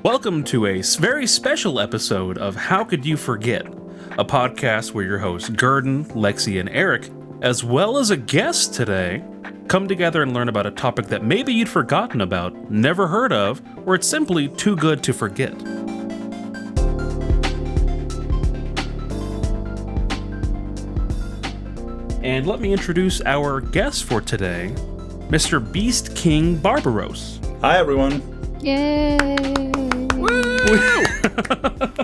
Welcome to a very special episode of How Could You Forget, a podcast where your hosts Gurdon, Lexi, and Eric, as well as a guest today, come together and learn about a topic that maybe you'd forgotten about, never heard of, or it's simply too good to forget. And let me introduce our guest for today, Mr. Beast King Barbaros. Hi, everyone. Yay! Woo!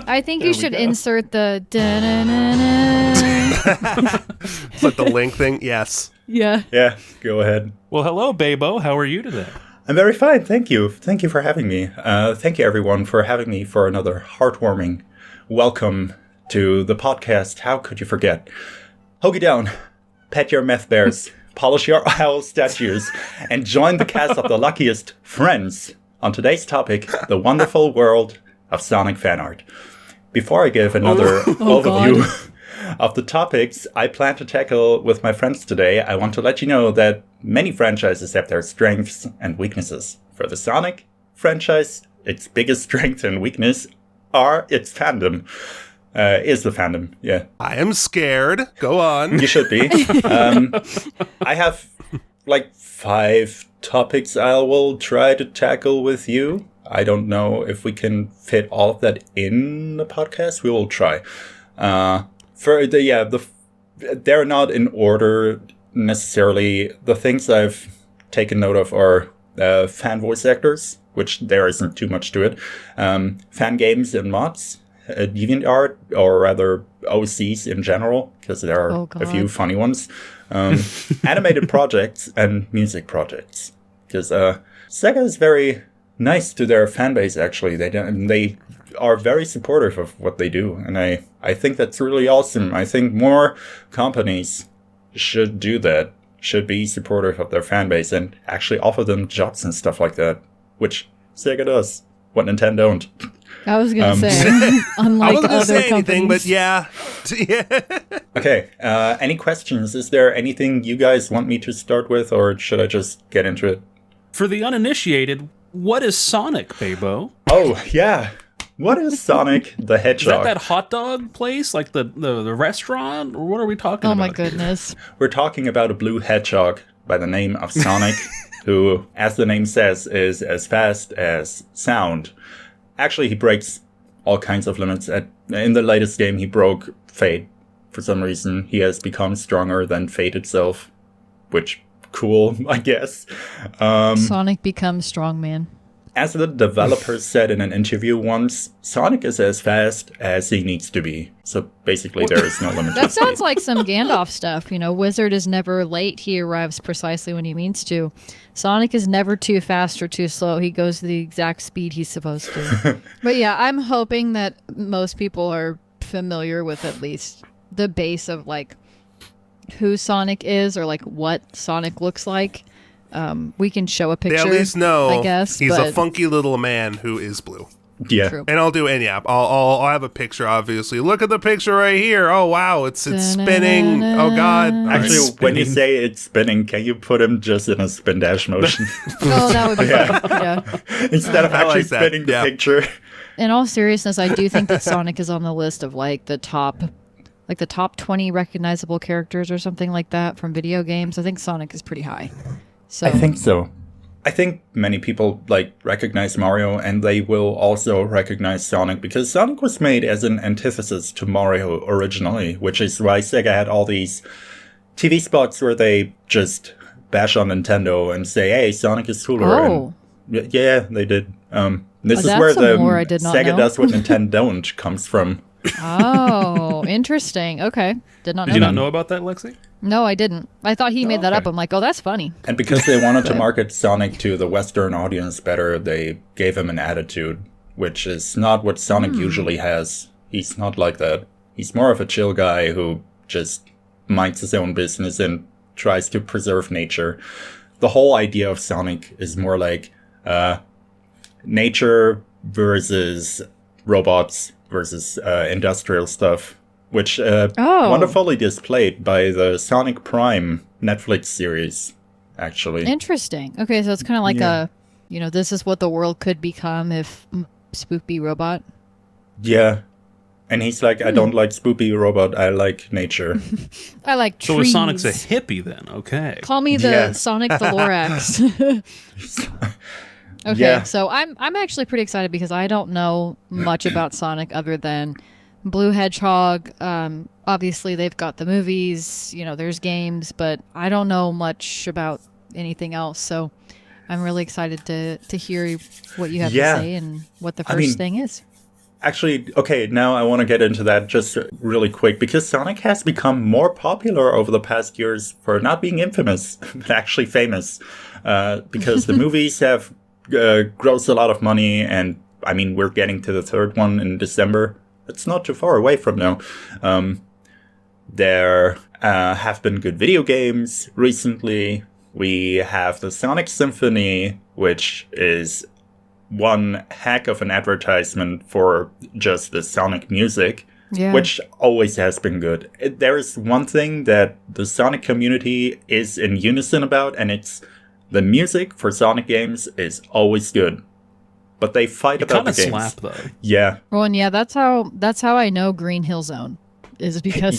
I think you should insert the da-na-na-na. It's like the link thing? Yes. Yeah. Yeah, go ahead. Well, hello, Babo. How are you today? I'm very fine, thank you. Thank you for having me. Thank you, everyone, for having me for another heartwarming welcome to the podcast. How could you forget? Hoagie down, pet your meth bears, polish your owl statues, and join the cast of the luckiest friends on today's topic, the wonderful world of Sonic fan art. Before I give another overview of the topics I plan to tackle with my friends today, I want to let you know that many franchises have their strengths and weaknesses. For the Sonic franchise, its biggest strength and weakness are its fandom. Is the fandom, yeah. I am scared. Go on. You should be. I have like 5 topics I will try to tackle with you. I don't know if we can fit all of that in the podcast. We will try. They're not in order necessarily. The things I've taken note of are fan voice actors, which there isn't too much to it. Fan games and mods. DeviantArt, or rather OCs in general, because there are a few funny ones. Animated projects and music projects. Because Sega is very nice to their fan base, actually. They are very supportive of what they do, and I think that's really awesome. I think more companies should do that, should be supportive of their fan base and actually offer them jobs and stuff like that, which Sega does, what Nintendo don't. I was going to say, unlike I wasn't going other to say anything, companies. but yeah. Okay, any questions? Is there anything you guys want me to start with, or should I just get into it? For the uninitiated, what is Sonic, Babo? Oh, yeah. What is Sonic the Hedgehog? Is that hot dog place, like the restaurant, or what are we talking about? Oh my goodness. We're talking about a blue hedgehog by the name of Sonic, who, as the name says, is as fast as sound. Actually, he breaks all kinds of limits. In the latest game, he broke Fate. For some reason, he has become stronger than Fate itself, which, cool, I guess. Sonic becomes strongman. As the developer said in an interview once, Sonic is as fast as he needs to be. So basically, there is no limit. That sounds like some Gandalf stuff. You know, Wizard is never late. He arrives precisely when he means to. Sonic is never too fast or too slow. He goes the exact speed he's supposed to. But yeah, I'm hoping that most people are familiar with at least the base of like who Sonic is or like what Sonic looks like. We can show a picture. They at least know I guess, he's a funky little man who is blue. Yeah. True. And I'll have a picture, obviously. Look at the picture right here. Oh, wow. It's spinning. Oh, God. Actually, when you say it's spinning, can you put him just in a spin dash motion? Oh, that would be fun. Yeah. Instead of actually like that. spinning the picture. In all seriousness, I do think that Sonic is on the list of like the top 20 recognizable characters or something like that from video games. I think Sonic is pretty high. So I think so. I think many people recognize Mario, and they will also recognize Sonic because Sonic was made as an antithesis to Mario originally, which is why Sega had all these TV spots where they just bash on Nintendo and say, "Hey, Sonic is cooler." Oh. And yeah, they did. This is that's where some the lore I did not Sega know. does what Nintendo don't comes from. Oh, interesting. Okay. Did not know Did you that. not know about that, Lexi? No, I didn't. I thought he made that okay. up. I'm like, oh, that's funny. And because they wanted to market Sonic to the Western audience better, they gave him an attitude, which is not what Sonic usually has. He's not like that. He's more of a chill guy who just minds his own business and tries to preserve nature. The whole idea of Sonic is more like nature versus robots versus industrial stuff, which wonderfully displayed by the Sonic Prime Netflix series, actually. Interesting. Okay, so it's kind of like this is what the world could become if spoopy robot. Yeah. And he's like, I don't like spoopy robot, I like nature. I like trees. So Sonic's a hippie then, okay. Call me the Sonic the Lorax. Okay, Yeah. so I'm actually pretty excited because I don't know much about Sonic other than Blue Hedgehog. Obviously, they've got the movies, there's games, but I don't know much about anything else. So I'm really excited to hear what you have to say and what the first thing is. Actually, okay, now I want to get into that just really quick, because Sonic has become more popular over the past years for not being infamous, but actually famous. Because the movies have grossed a lot of money, and I mean, we're getting to the third one in December. It's not too far away from now. There have been good video games recently. We have the Sonic Symphony, which is one heck of an advertisement for just the Sonic music, which always has been good. There's one thing that the Sonic community is in unison about, and it's the music for Sonic games is always good. But they fight about the games. Slap, though. Yeah. Well, and that's how I know Green Hill Zone is because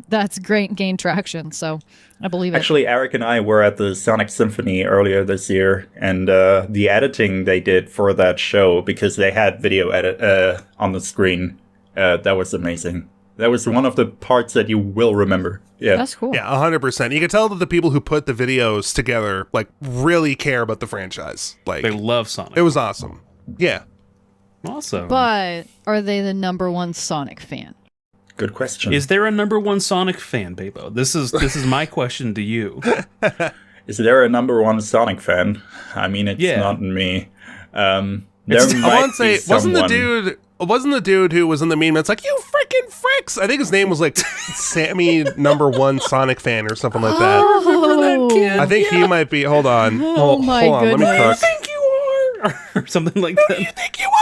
that's great gain traction. So I believe it. Actually, Eric and I were at the Sonic Symphony earlier this year, and the editing they did for that show, because they had video edit on the screen, that was amazing. That was one of the parts that you will remember. Yeah, that's cool. Yeah, 100%. You can tell that the people who put the videos together really care about the franchise. They love Sonic. It was awesome. Yeah. Awesome. But are they the number one Sonic fan? Good question. Is there a number one Sonic fan, Babo? This is my question to you. Is there a number one Sonic fan? I mean, it's not me. There I might want to say, be someone. wasn't the dude who was in the meme that's like, you freaking fricks? I think his name was like Sammy number one Sonic fan or something like that. Remember that kid? I think he might be. Hold on. Oh my hold on. Let me goodness. cook. Who do you think you are? Or something like that. Who do you think you are?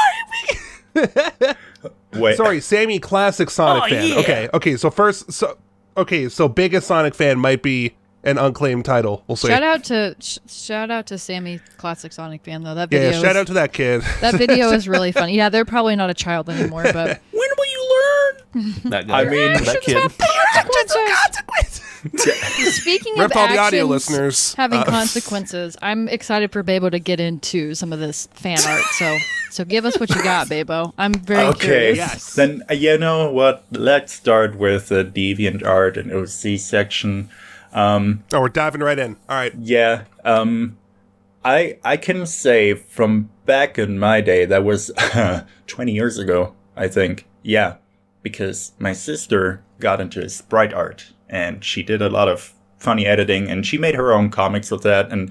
Wait. Sorry, Sammy classic Sonic fan. Yeah. Okay. So biggest Sonic fan might be an unclaimed title. We'll see. Shout out to Sammy, classic Sonic fan though. That video. Yeah, shout out to that kid. That video is really funny. Yeah, they're probably not a child anymore, but When will you learn? That guy. I mean, that kid. Speaking Ripped of all the audio actions listeners. having consequences, I'm excited for Babo to get into some of this fan art. So give us what you got, Babo. I'm very curious. Yes. Then you know what? Let's start with the DeviantArt and OC section. Oh, we're diving right in. All right. Yeah. I can say from back in my day, that was 20 years ago, I think. Yeah. Because my sister got into sprite art, and she did a lot of funny editing, and she made her own comics with that, and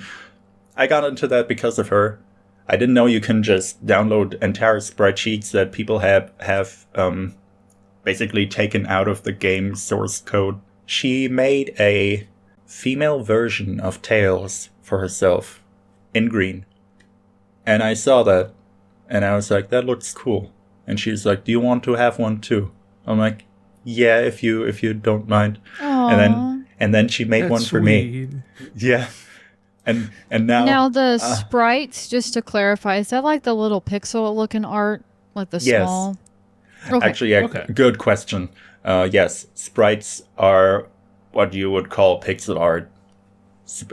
I got into that because of her. I didn't know you can just download entire sprite sheets that people have basically taken out of the game source code. She made a female version of Tails for herself in green. And I saw that, and I was like, that looks cool. And she's like, do you want to have one too? I'm like, yeah, if you don't mind. Aww. And then she made one for me. Yeah. And now Now the sprites, just to clarify, is that like the little pixel looking art? Like the Yes. small? Okay. Actually, yeah, Okay. good question. Yes, sprites are what you would call pixel art. Some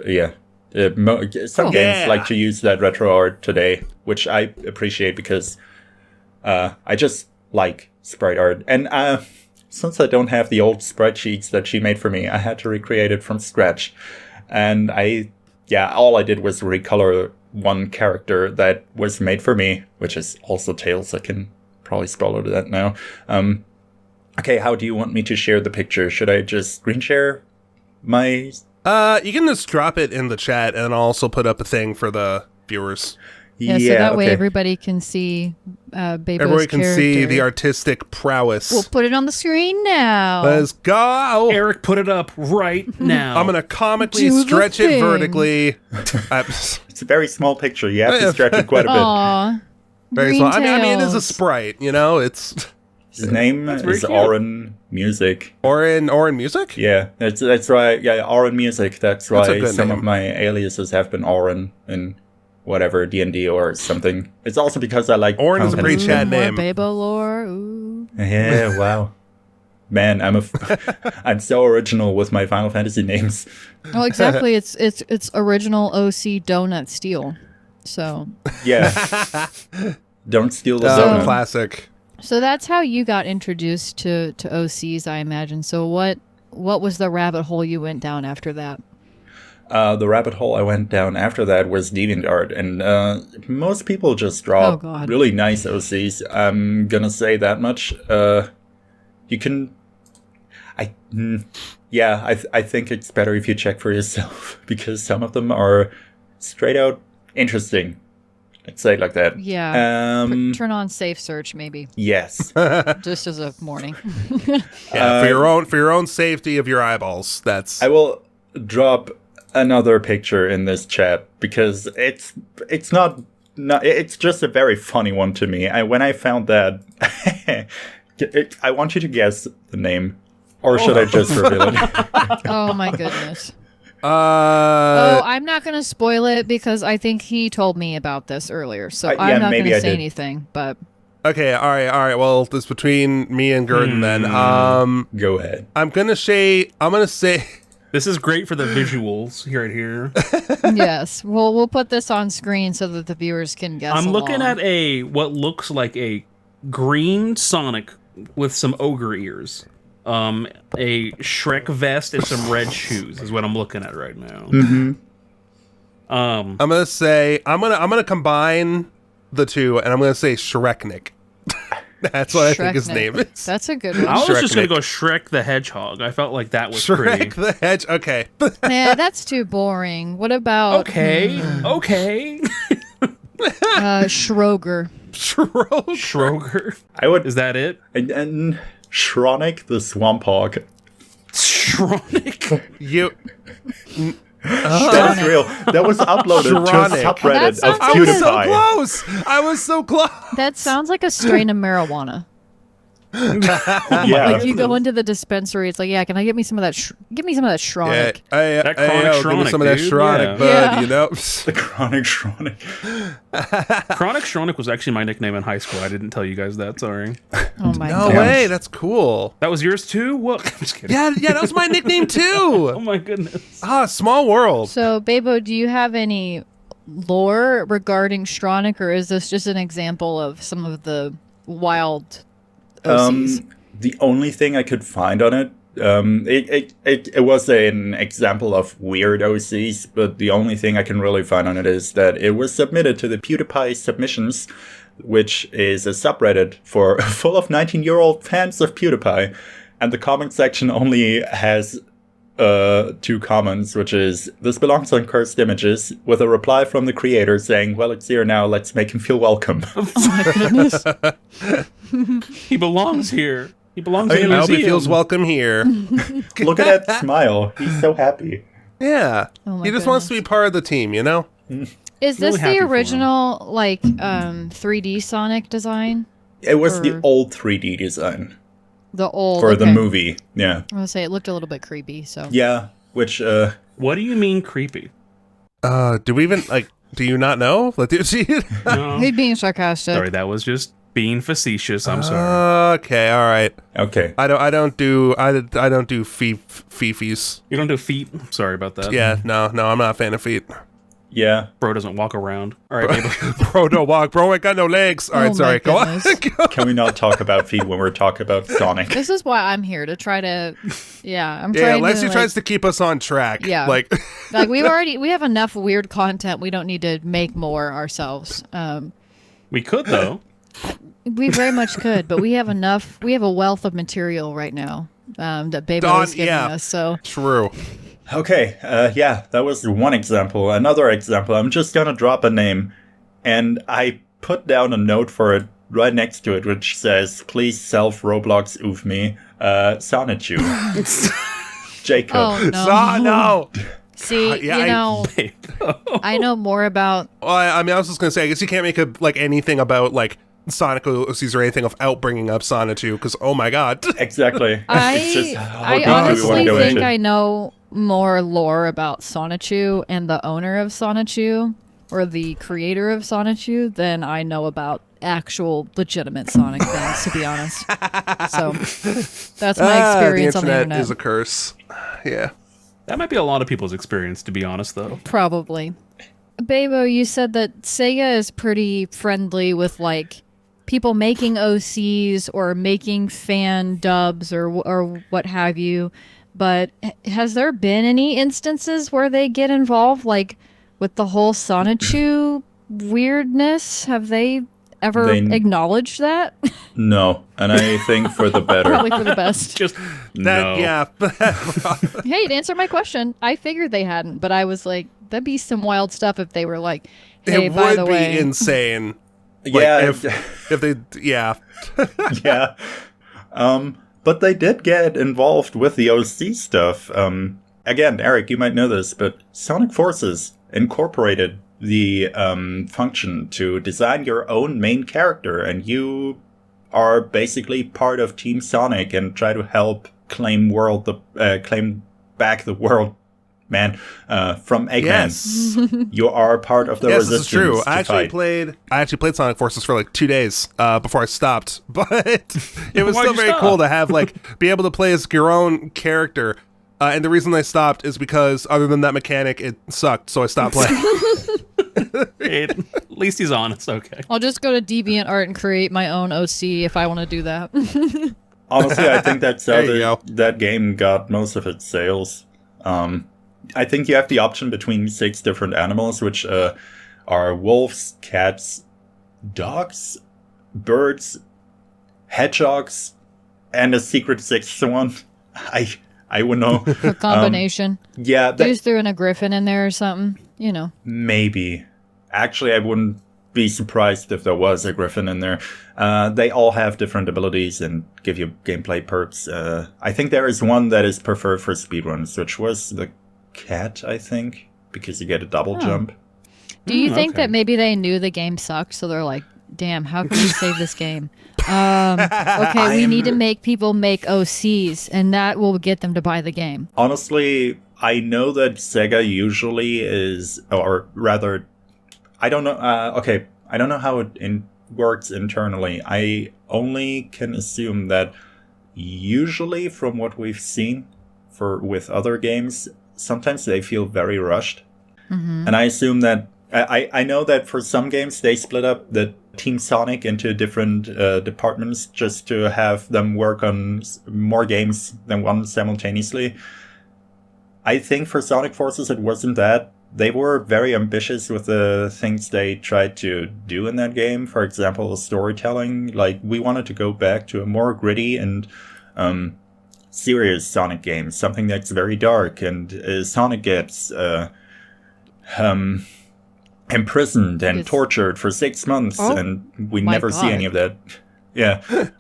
games like to use that retro art today, which I appreciate because I just like sprite art. And since I don't have the old sprite sheets that she made for me, I had to recreate it from scratch. And all I did was recolor one character that was made for me, which is also Tails. I can probably spoil that now. Okay, how do you want me to share the picture? Should I just screen share my... You can just drop it in the chat, and I'll also put up a thing for the viewers. Yeah, so that way everybody can see Babo's Everybody can character. see the artistic prowess. We'll put it on the screen now. Let's go! Eric, put it up right now. I'm gonna comically Do the stretch it thing. vertically. It's a very small picture. You have to stretch it quite a bit. Aw. Very Green small. I mean, it is a Tails. sprite. You know, it's His name very is cute. Oren Music. Orin music. Yeah, that's right. Yeah, Oren Music. That's That's a why good some name. of my aliases have been Oren. And whatever, D&D or something. It's also because I like Orin is a pretty Final Chad More name. Babo lore. Ooh. Fantasy. Yeah, wow. Man, I'm so original with my Final Fantasy names. Well, exactly. It's original OC donut steel. So Yeah. Don't steal the So- donut. Classic. that's how you got introduced to OCs, I imagine. So what was the rabbit hole you went down after that? The rabbit hole I went down after that was DeviantArt, and most people just draw Oh, God. really nice OCs. I'm gonna say that much. You can, I think it's better if you check for yourself because some of them are straight out interesting. Let's say it like that. Yeah. Turn on safe search, maybe, Yes. just as a warning. Yeah, for your own safety of your eyeballs. That's I will drop another picture in this chat because it's not it's just a very funny one to me. When I found that, I want you to guess the name, or should I just reveal it? Oh my goodness. I'm not going to spoil it because I think he told me about this earlier. So yeah, I'm not going maybe to I say did. anything, but okay. All right. Well, this between me and Gurdon then. Go ahead. I'm gonna say. This is great for the visuals right here. yes, we'll put this on screen so that the viewers can guess. I'm looking along. at what looks like a green Sonic with some ogre ears. A Shrek vest and some red shoes is what I'm looking at right now. Mm-hmm. I'm gonna say. I'm gonna combine the two, and I'm gonna say Shreknik. That's what I think his Shreknik. name is. That's a good one. I was just gonna Shreknik. go Shrek the Hedgehog. I felt like that was pretty. Shrek the Hedge. Okay. Yeah, that's too boring. What about Okay. Schroger? Schroger. I would. Is that it? And Shronic the Swamp Hog. Shronic. You. That's real. That was uploaded to a Shronic. subreddit That of sounds I was so PewDiePie. close. I was so close. That sounds like a strain of marijuana. Yeah. Like you go into the dispensary, it's like, yeah, can I get me some of that? Give me some of that Yeah, Shronic. That chronic give me Shronic, some of that dude. Shronic, Yeah. bud. Yeah. You know. The Chronic Shronic. Chronic Shronic was actually my nickname in high school. I didn't tell you guys that. Sorry. Oh my No god! way. That's cool. That was yours too? What? I'm just kidding. Yeah, that was my nickname Oh too. my goodness. Ah, small world. So, Babo, do you have any lore regarding Shronic, or is this just an example of some of the wild OCs? The only thing I could find on it, it was an example of weird OCs, but the only thing I can really find on it is that it was submitted to the PewDiePie submissions, which is a subreddit full of 19-year-old fans of PewDiePie, and the comment section only has 2 comments, which is, "This belongs on cursed images," with a reply from the creator saying, "Well, it's here now, let's make him feel welcome." Oh my goodness! He belongs here. He belongs I in mean, the I hope he museum. feels welcome here. Look at that smile. He's so happy. Yeah. Oh my He just wants to goodness. be part of the team, you know? Is Really this happy the for him. original 3D Sonic design? It was the Or- old 3D design The old for the okay. movie. Yeah. I was gonna say it looked a little bit creepy. So Yeah, which What do you mean creepy? Do we even, do you not know? Like, do you see it? No. he's being sarcastic. Sorry, that was just being facetious. I'm sorry. Okay, all right. okay. I don't do fifis. You don't do feet? Sorry about that. Yeah, no, I'm not a fan of feet. Yeah. Bro doesn't walk around. All right, Babo. Bro, don't walk. Bro, ain't got no legs. All Oh right, my sorry. Go on. goodness. Can we not talk about feet when we're talking about Sonic? This is why I'm here to try to. Yeah, I'm Yeah, trying Lexi to. tries to keep us on track. Yeah. Like, We have enough weird content. We don't need to make more ourselves. We could, though. We very much could, but we have enough. We have a wealth of material right now that Babo Dawn, is giving yeah. us. So true. Okay, yeah, that was one example. Another example, I'm just gonna drop a name, and I put down a note for it right next to it, which says, "Please self-Roblox oof me, Sonichu." Jacob. oh no, No. see, Yeah, you know, I know more about. Well, I mean, I was just gonna say, I guess you can't make anything about Sonic OCs or anything without bringing up Sonichu, because oh my god. Exactly. It's I just, how I deep do we wanna honestly go think into? I know more lore about Sonichu and the owner of Sonichu or the creator of Sonichu than I know about actual legitimate Sonic things, to be honest. So that's my experience on the internet. Is a curse. Yeah. That might be a lot of people's experience, to be honest, though. Probably. Babo, you said that Sega is pretty friendly with, like, people making OCs or making fan dubs or what have you. But has there been any instances where they get involved, like, with the whole Sonichu weirdness? Have they ever acknowledged that? No, and I think for the better. Probably for the best. Just That, no. yeah. Hey, to answer my question, I figured they hadn't, but I was like, that'd be some wild stuff if they were like, hey, It by would the be way. insane. Like, Yeah. if they, yeah. Yeah. But they did get involved with the OC stuff. Again, Eric, you might know this, but Sonic Forces incorporated the function to design your own main character, and you are basically part of Team Sonic and try to help claim back the world, man, from Eggman. Yes. You are part of the Yes, resistance. this is true. to I actually played Sonic Forces for like 2 days before I stopped, but it was Why'd still you very stop? cool to have be able to play as your own character. And the reason I stopped is because other than that mechanic, it sucked, so I stopped playing. Hey, at least he's honest. Okay. I'll just go to DeviantArt and create my own OC if I want to do that. Honestly, I think that's how There you go. that game got most of its sales. I think you have the option between 6 different animals, which are wolves, cats, dogs, birds, hedgehogs, and a secret 6th one. I would know. A combination. Yeah, They just threw in a griffin in there or something, you know. maybe. Actually, I wouldn't be surprised if there was a griffin in there. They all have different abilities and give you gameplay perks. I think there is one that is preferred for speedruns, which was the cat, I think, because you get a double jump. Do you think okay. that maybe they knew the game sucked, so they're like, damn, how can we save this game? Okay, we need to make people make OCs, and that will get them to buy the game. Honestly, I know that Sega usually is, or rather, I don't know. Okay, I don't know how it works internally. I only can assume that usually, from what we've seen with other games, sometimes they feel very rushed, and I assume that I know that for some games they split up the Team Sonic into different departments just to have them work on more games than one simultaneously. I think for Sonic Forces it wasn't that. They were very ambitious with the things they tried to do in that game. For example, storytelling. Like, we wanted to go back to a more gritty and serious Sonic game, something that's very dark, and Sonic gets imprisoned and tortured for 6 months, and we never see any of that. Yeah.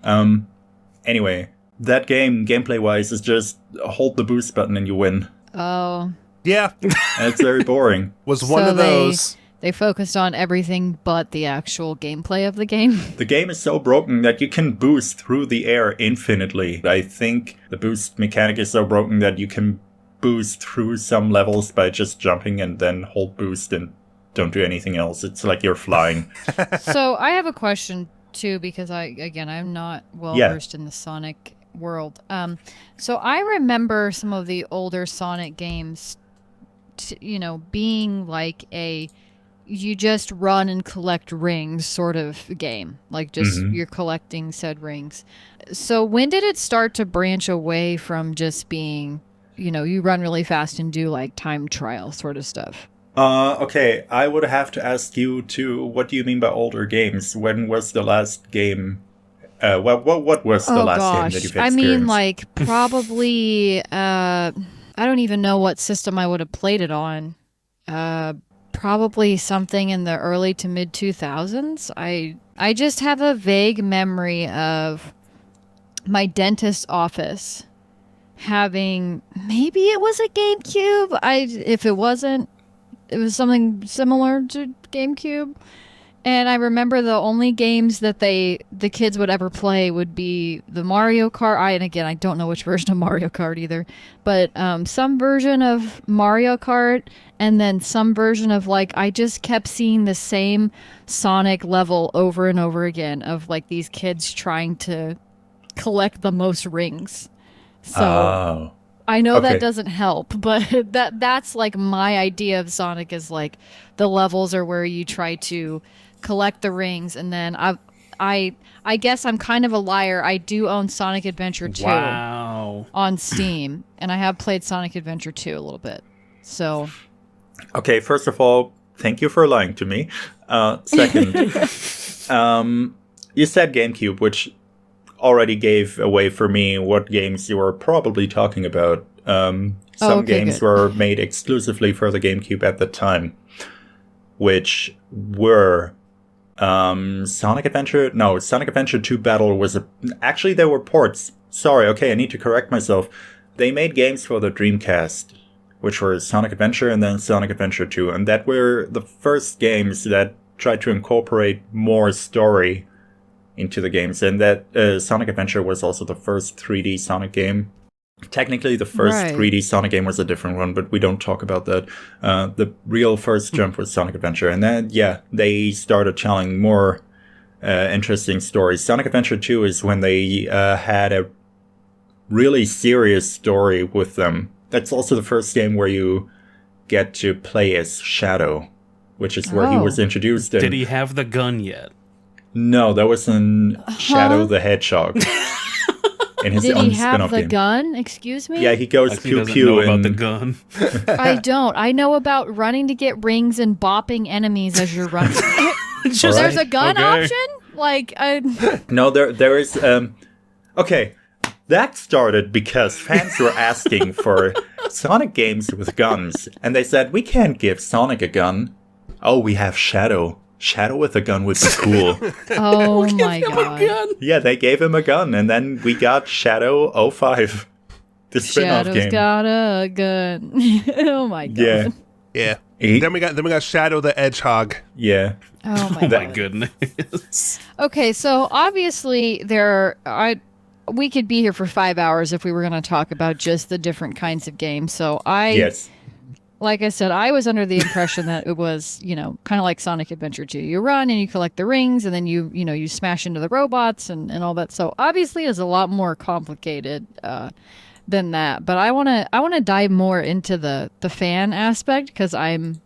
Anyway, that game, gameplay-wise, is just hold the boost button and you win. Oh. Yeah. And it's very boring. Was one So of those. They focused on everything but the actual gameplay of the game. The game is so broken that you can boost through the air infinitely. I think the boost mechanic is so broken that you can boost through some levels by just jumping and then hold boost and don't do anything else. It's like you're flying. So I have a question too, because I'm not well versed in the Sonic world. So I remember some of the older Sonic games, being like you just run and collect rings sort of game, like just you're collecting said rings. So when did it start to branch away from just being, you run really fast and do like time trial sort of stuff? Okay, I would have to ask you too, what do you mean by older games? When was the last game? What was the last game that you've experienced? I mean, like, probably, I don't even know what system I would have played it on. Probably something in the early to mid 2000s. I just have a vague memory of my dentist's office having, maybe it was a GameCube. If it wasn't, it was something similar to GameCube. And I remember the only games that the kids would ever play would be the Mario Kart. And again, I don't know which version of Mario Kart either, but some version of Mario Kart, and then some version of like, I just kept seeing the same Sonic level over and over again of like these kids trying to collect the most rings. So I know that doesn't help, but that's like my idea of Sonic is like the levels are where you try to collect the rings, and then I guess I'm kind of a liar. I do own Sonic Adventure 2 on Steam, and I have played Sonic Adventure 2 a little bit. So, okay, first of all, thank you for lying to me. Second, you said GameCube, which already gave away for me what games you were probably talking about. Some games were made exclusively for the GameCube at the time, which were Sonic Adventure 2 Battle was actually there were ports. Sorry, okay, I need to correct myself. They made games for the Dreamcast, which were Sonic Adventure and then Sonic Adventure 2, and that were the first games that tried to incorporate more story into the games, and that Sonic Adventure was also the first 3D Sonic game. Technically, the first 3D Sonic game was a different one, but we don't talk about that. The real first jump was Sonic Adventure, and then, they started telling more interesting stories. Sonic Adventure 2 is when they had a really serious story with them. That's also the first game where you get to play as Shadow, which is where he was introduced. Did he have the gun yet? No, that was in Shadow the Hedgehog. In his Did own he have spin-off the game. gun? Excuse me? Yeah, he goes Like pew he pew. know about the gun. I don't. I know about running to get rings and bopping enemies as you're running. There's a gun option? Like, No, there is. Okay, that started because fans were asking for Sonic games with guns, and they said, we can't give Sonic a gun. Oh, we have Shadow. Shadow with a gun would be cool. Oh my god. Yeah, they gave him a gun, and then we got Shadow 05. The spin-off Shadow's game. got a gun. Oh my god. Yeah. Yeah. He- Then we got Shadow the Hedgehog. Yeah. Oh my Oh god. my goodness. Okay, so obviously we could be here for 5 hours if we were going to talk about just the different kinds of games. So Yes. like I said, I was under the impression that it was, kind of like Sonic Adventure 2. You run and you collect the rings, and then you smash into the robots and all that. So obviously it's a lot more complicated than that. But I want to dive more into the fan aspect, because I'm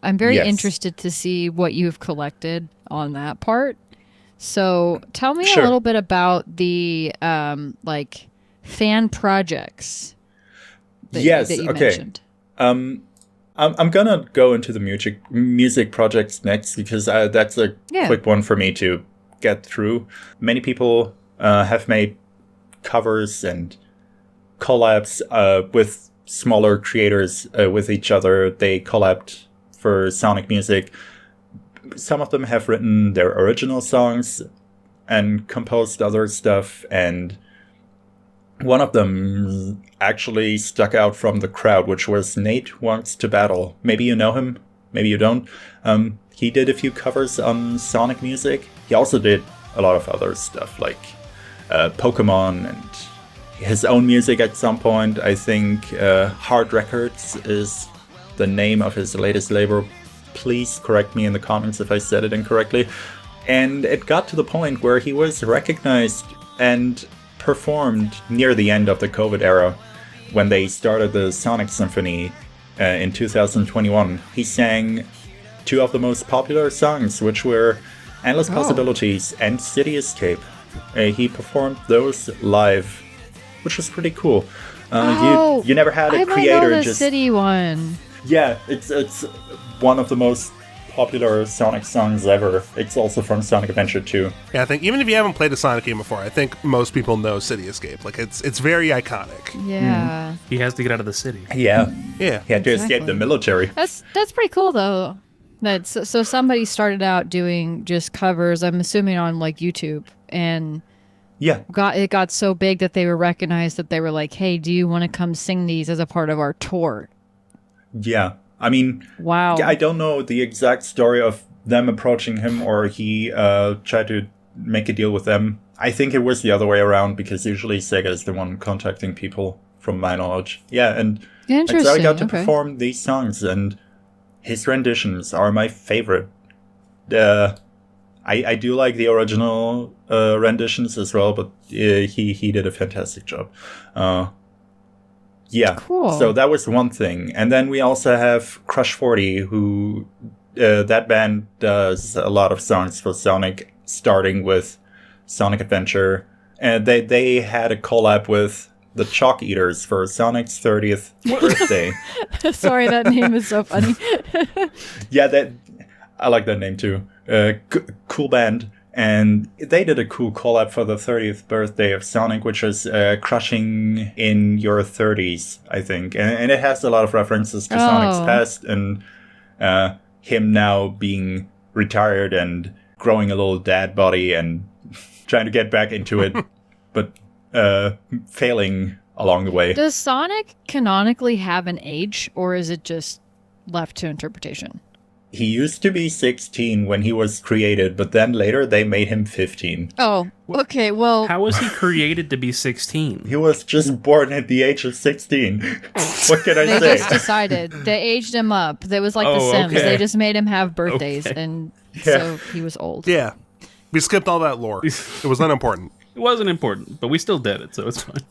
very interested to see what you've collected on that part. So tell me a little bit about the fan projects that you mentioned. I'm gonna go into the music projects next, because that's a quick one for me to get through. Many people have made covers and collabs with smaller creators with each other. They collabed for Sonic music. Some of them have written their original songs and composed other stuff, and one of them actually stuck out from the crowd, which was Nate Wants to Battle. Maybe you know him, maybe you don't. He did a few covers on Sonic music. He also did a lot of other stuff, like Pokemon and his own music at some point. I think Hard Records is the name of his latest label. Please correct me in the comments if I said it incorrectly. And it got to the point where he was recognized and performed near the end of the COVID era, when they started the Sonic Symphony in 2021. He sang two of the most popular songs, which were Endless Possibilities and City Escape. He performed those live, which was pretty cool. You never had a creator know the just City one. Yeah, it's one of the most popular Sonic songs ever. It's also from Sonic Adventure 2. Yeah, I think even if you haven't played a Sonic game before, I think most people know City Escape. Like, it's very iconic. Yeah. He has to get out of the city. Yeah. Yeah. He had to escape the military. That's pretty cool though. So somebody started out doing just covers, I'm assuming on like YouTube, and Yeah. it got so big that they were recognized, that they were like, "Hey, do you want to come sing these as a part of our tour?" Yeah. I mean, Wow. I don't know the exact story of them approaching him, or he tried to make a deal with them. I think it was the other way around, because usually Sega is the one contacting people, from my knowledge. Yeah, and so I got to perform these songs, and his renditions are my favorite. I do like the original renditions as well, but he did a fantastic job. Yeah, cool. So that was one thing. And then we also have Crush 40, who that band does a lot of songs for Sonic, starting with Sonic Adventure. And they had a collab with the Chalk Eaters for Sonic's 30th birthday. Sorry, that name is so funny. Yeah, I like that name too. Cool band. And they did a cool collab for the 30th birthday of Sonic, which was Crushing in Your 30s, I think. And it has a lot of references to Sonic's past, and him now being retired and growing a little dad body and trying to get back into it, but failing along the way. Does Sonic canonically have an age, or is it just left to interpretation? He used to be 16 when he was created, but then later they made him 15. Oh, okay, well... How was he created to be 16? He was just born at the age of 16. What can I say? They just decided. They aged him up. That was like The Sims. Okay. They just made him have birthdays, and so he was old. Yeah. We skipped all that lore. It was unimportant. It wasn't important, but we still did it, so it's fine.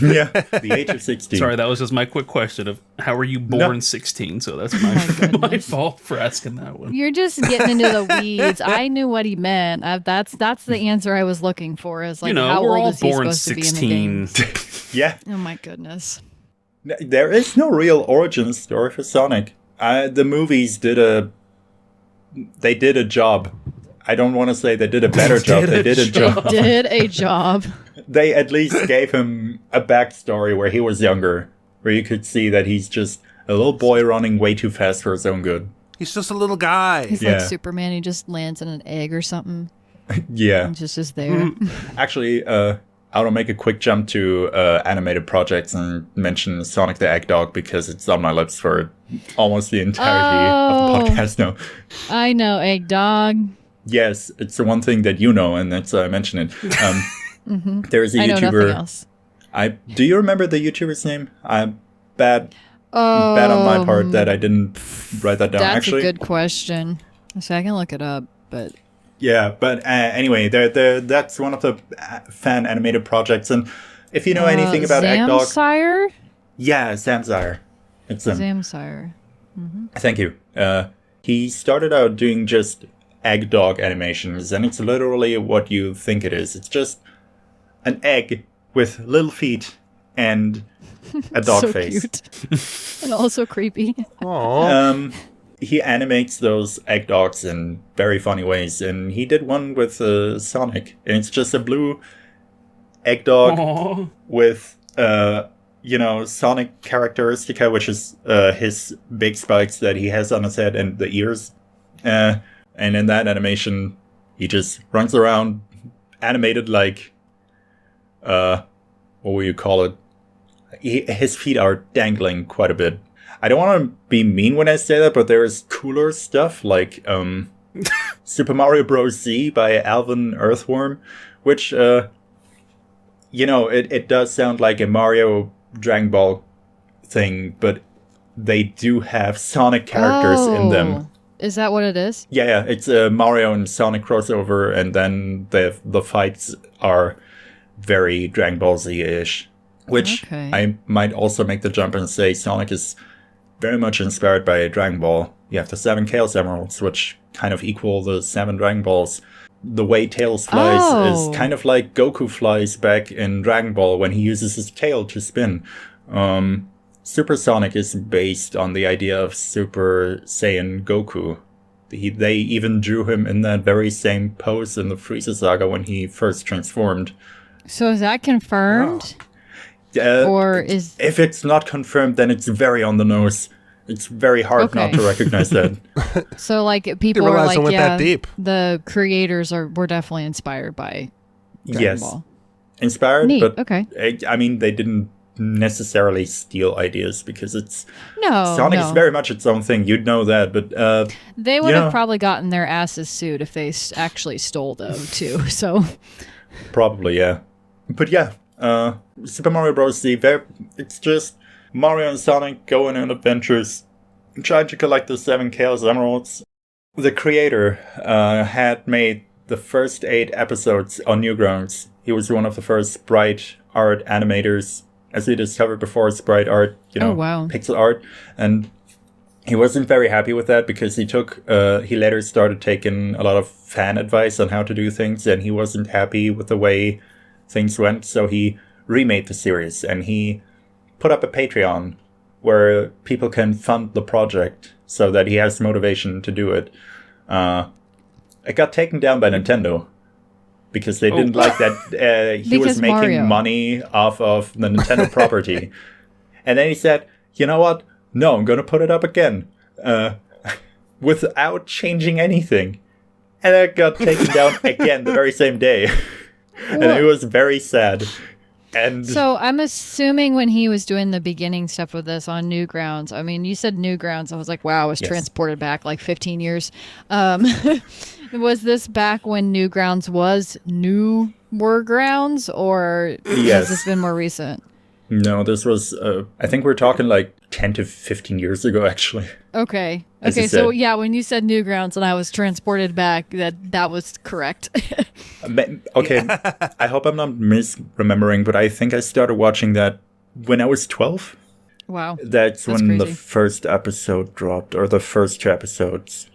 Yeah, the age of 16. Sorry, that was just my quick question of how were you born 16? So that's my fault for asking that one. You're just getting into the weeds. I knew what he meant. That's the answer I was looking for. Is like, how we're old all is he born supposed to be in the game? Yeah. Oh my goodness. There is no real origin story for Sonic. The movies did a job. I don't want to say they did a better job. They did a job. They did a job. They at least gave him a backstory where he was younger, where you could see that he's just a little boy running way too fast for his own good. He's just a little guy. He's like Superman. He just lands in an egg or something. Yeah. And just is there. Actually, I'll make a quick jump to animated projects and mention Sonic the Hedgehog, because it's on my lips for almost the entirety of the podcast now. I know, Egg Dog. Yes, it's the one thing that you know, and that's why I mention it. There's a YouTuber. I know nothing else. Do you remember the YouTuber's name? I'm bad on my part that I didn't write that down. That's Actually, a good question. So I can look it up, but yeah. But anyway, that's one of the fan animated projects, and if you know anything about Hedgehog, Zamsire? Yeah, Zamsire. It's him. Zamsire. Mm-hmm. Thank you. He started out doing just egg dog animations, and it's literally what you think it is. It's just an egg with little feet and a dog so face. Cute. And also creepy. Aww. He animates those egg dogs in very funny ways, and he did one with Sonic, and it's just a blue egg dog with Sonic characteristica, which is his big spikes that he has on his head and the ears. And in that animation, he just runs around, animated like, what will you call it? His feet are dangling quite a bit. I don't want to be mean when I say that, but there is cooler stuff like Super Mario Bros. Z by Alvin Earthworm, which, it does sound like a Mario Dragon Ball thing, but they do have Sonic characters in them. Is that what it is? Yeah, it's a Mario and Sonic crossover, and then the fights are very Dragon Ball Z-ish, which I might also make the jump and say Sonic is very much inspired by Dragon Ball. You have the 7 Chaos Emeralds, which kind of equal the 7 Dragon Balls. The way Tails flies is kind of like Goku flies back in Dragon Ball when he uses his tail to spin. Super Sonic is based on the idea of Super Saiyan Goku. They even drew him in that very same pose in the Frieza saga when he first transformed. So is that confirmed? Or is... If it's not confirmed, then it's very on the nose. It's very hard not to recognize that. So, like, people are like, that deep. The creators were definitely inspired by Dragon Ball. Inspired, Neat. but okay. I mean, they didn't necessarily steal ideas because No, Sonic no. is very much its own thing. You'd know that, but They would you know, have probably gotten their asses sued if they actually stole them too. So probably, yeah. But yeah, Super Mario Bros. Z, it's just Mario and Sonic going on adventures, trying to collect the 7 Chaos Emeralds. The creator had made the first 8 episodes on Newgrounds. He was one of the first sprite art animators, as we discovered before, sprite art, Oh, wow. pixel art. And he wasn't very happy with that because he later started taking a lot of fan advice on how to do things, and he wasn't happy with the way things went. So he remade the series, and he put up a Patreon where people can fund the project so that he has motivation to do it. It got taken down by Nintendo because they didn't like that he was Because making Mario. money off of the Nintendo property. And then he said, you know what? No, I'm going to put it up again without changing anything. And it got taken down again the very same day. And it was very sad. And So I'm assuming when he was doing the beginning stuff with this on Newgrounds, I mean, you said Newgrounds. I was like, wow, I was Yes. transported back like 15 years. Was this back when Newgrounds was Newer Grounds, or Yes. has this been more recent? no, this was, I think we're talking like 10 to 15 years ago, actually. Okay. As you Okay, so said. yeah, when you said Newgrounds and I was transported back, that was correct. Okay, I hope I'm not misremembering, but I think I started watching that when I was 12. Wow. That's That's when the crazy. first episode dropped, or the first 2 episodes.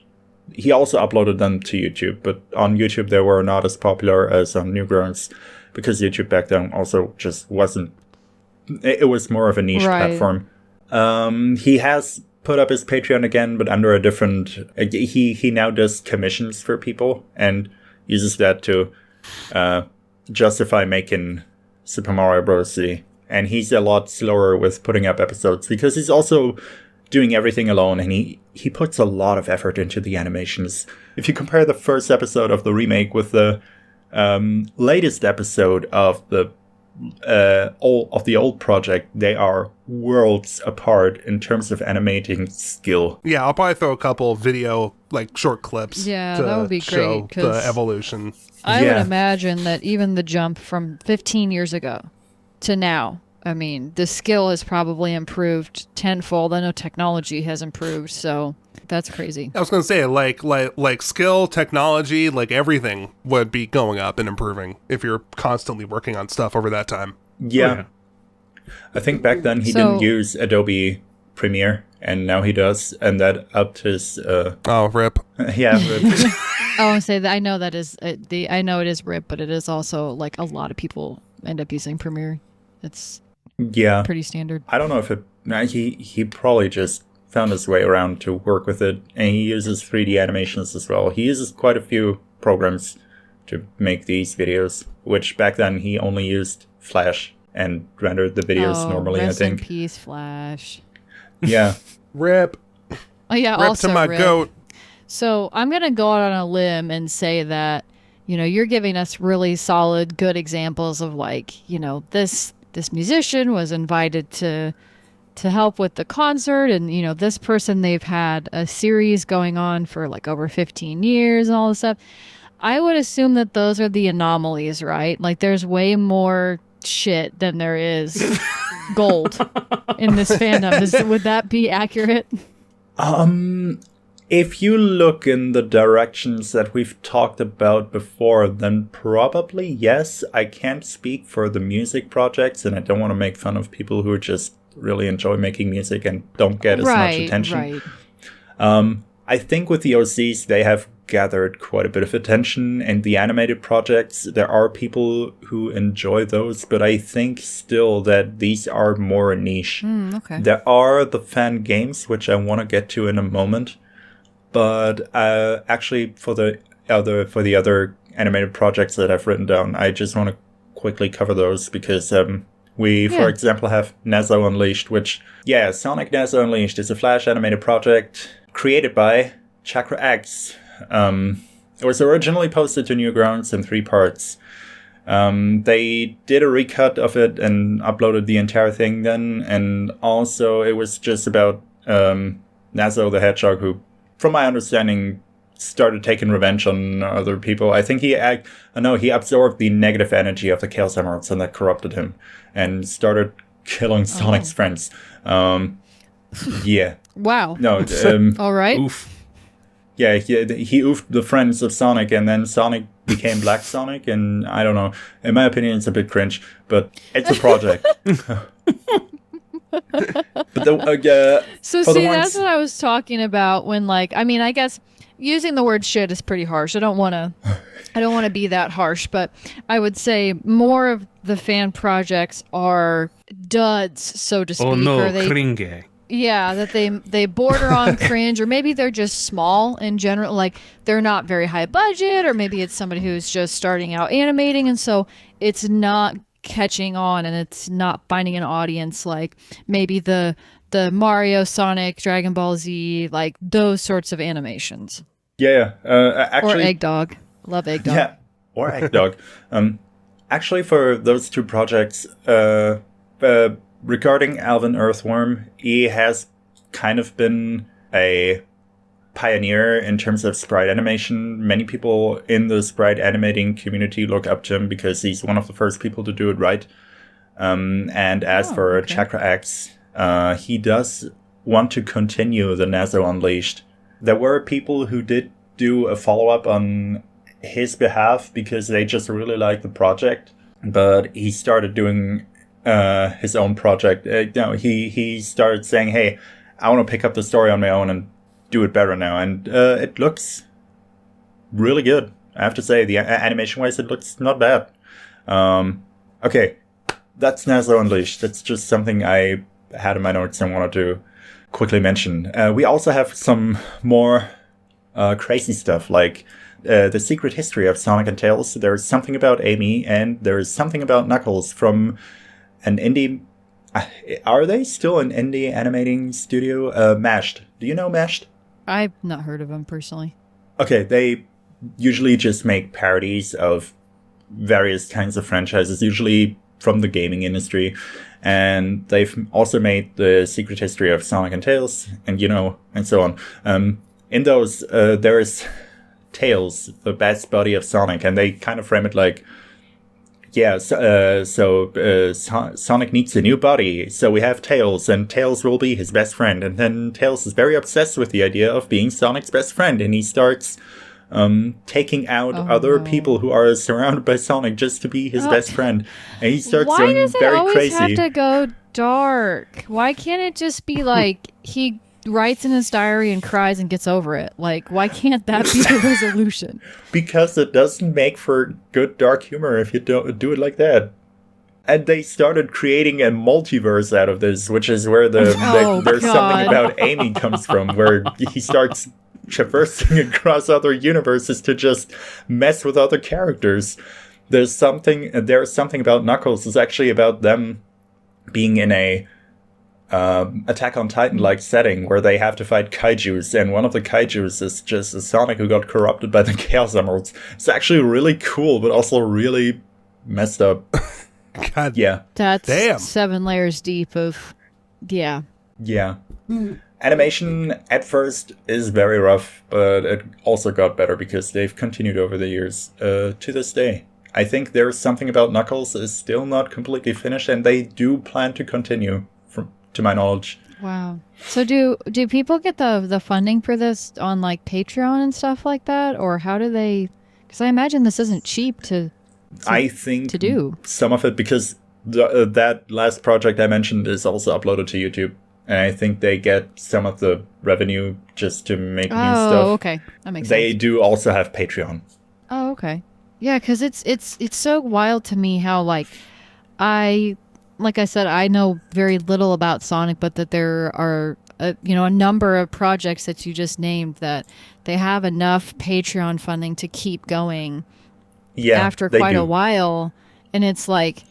He also uploaded them to YouTube, but on YouTube they were not as popular as on Newgrounds, because YouTube back then also just wasn't. It was more of a niche Right. platform. He has put up his Patreon again, but under a different. He now does commissions for people and uses that to justify making Super Mario Bros. Z. And he's a lot slower with putting up episodes because he's also doing everything alone, and he puts a lot of effort into the animations. If you compare the first episode of the remake with the latest episode of the old project, they are worlds apart in terms of animating skill. Yeah, I'll probably throw a couple video, like short clips. Yeah, to that would be show great, the 'cause evolution. I would Yeah. imagine that even the jump from 15 years ago to now, I mean, the skill has probably improved tenfold. I know technology has improved, so that's crazy. I was gonna say, like skill, technology, like everything would be going up and improving if you're constantly working on stuff over that time. Yeah. I think back then he So- didn't use Adobe Premiere, and now he does, and that upped his Oh, rip. yeah. Oh, I say that I know that is I know it is RIP, but it is also like a lot of people end up using Premiere. It's Yeah. pretty standard. I don't know if he probably just found his way around to work with it, and he uses 3D animations as well. He uses quite a few programs to make these videos, which back then he only used Flash and rendered the videos normally, I rest in think. peace, Flash. Yeah. Rip. Oh yeah, Rip also to my RIP. goat. So I'm gonna go out on a limb and say that you're giving us really solid, good examples of like this musician was invited to help with the concert, and this person, they've had a series going on for like over 15 years and all this stuff. I would assume that those are the anomalies, right? Like there's way more shit than there is gold in this fandom. Would that be accurate? If you look in the directions that we've talked about before, then probably yes. I can't speak for the music projects, and I don't want to make fun of people who just really enjoy making music and don't get as much attention. Right. I think with the OCs, they have gathered quite a bit of attention, and the animated projects, there are people who enjoy those, but I think still that these are more niche. Okay. There are the fan games, which I want to get to in a moment, but actually for the other animated projects that I've written down, I just want to quickly cover those because we, for example, have Nazo Unleashed, which, Sonic Nazo Unleashed is a Flash animated project created by Chakra X. It was originally posted to Newgrounds in 3 parts. They did a recut of it and uploaded the entire thing then, and also it was just about Nazo the Hedgehog, who, from my understanding, started taking revenge on other people. I think he absorbed the negative energy of the Chaos Emeralds, and that corrupted him, and started killing Sonic's friends. Yeah. Wow. No. All right. Oof. Yeah, he oofed the friends of Sonic, and then Sonic became Black Sonic, and I don't know. In my opinion, it's a bit cringe, but it's a project. But So see, that's what I was talking about when, like, I mean, I guess using the word shit is pretty harsh. I don't want to be that harsh, but I would say more of the fan projects are duds, so to speak. Oh no, or cringe. yeah, that they border on cringe, or maybe they're just small in general. Like, they're not very high budget, or maybe it's somebody who's just starting out animating, and so it's not catching on, and it's not finding an audience like maybe the Mario, Sonic, Dragon Ball Z, like those sorts of animations. Yeah, actually, or Eggdog. Love Eggdog. Yeah, or Eggdog. Actually, for those two projects, regarding Alvin Earthworm, he has kind of been a pioneer in terms of sprite animation. Many people in the sprite animating community look up to him because he's one of the first people to do it right. And as for Chakra X, he does want to continue the Nazo Unleashed. There were people who did do a follow-up on his behalf because they just really liked the project, but he started doing his own project. He started saying, hey, I want to pick up the story on my own and do it better now, and it looks really good. I have to say, the animation-wise, it looks not bad. Okay, that's Nazo Unleashed. That's just something I had in my notes and wanted to quickly mention. We also have some more crazy stuff, like the secret history of Sonic and Tails. There's something about Amy, and there's something about Knuckles from an indie... are they still an indie animating studio? Mashed. Do you know Mashed? I've not heard of them personally. Okay, they usually just make parodies of various kinds of franchises, usually from the gaming industry. And they've also made the secret history of Sonic and Tails, and and so on. In those, there is Tails, the best buddy of Sonic, and they kind of frame it like, Sonic needs a new buddy, so we have Tails, and Tails will be his best friend. And then Tails is very obsessed with the idea of being Sonic's best friend, and he starts taking out other people who are surrounded by Sonic just to be his best friend. And he starts going very crazy. Why does it always have to go dark? Why can't it just be like he writes in his diary and cries and gets over it? Like, why can't that be the resolution? Because it doesn't make for good dark humor if you don't do it like that. And they started creating a multiverse out of this, which is where there's something about Amy comes from, where he starts traversing across other universes to just mess with other characters. There's something about Knuckles. It's actually about them being in a Attack on Titan-like setting where they have to fight kaijus, and one of the kaijus is just a Sonic who got corrupted by the Chaos Emeralds. It's actually really cool, but also really messed up. God, yeah, that's 7 layers deep of, yeah. Animation at first is very rough, but it also got better because they've continued over the years to this day. I think there's something about Knuckles is still not completely finished, and they do plan to continue, to my knowledge. Wow. So do people get the funding for this on like Patreon and stuff like that, or how do they? Because I imagine this isn't cheap to do some of it, because that last project I mentioned is also uploaded to YouTube, and I think they get some of the revenue just to make new stuff. Oh, okay, that makes sense. They do also have Patreon. Oh, okay, yeah, because it's so wild to me how like I said, I know very little about Sonic, but that there are a number of projects that you just named that they have enough Patreon funding to keep going. Yeah, after quite a while, and it's like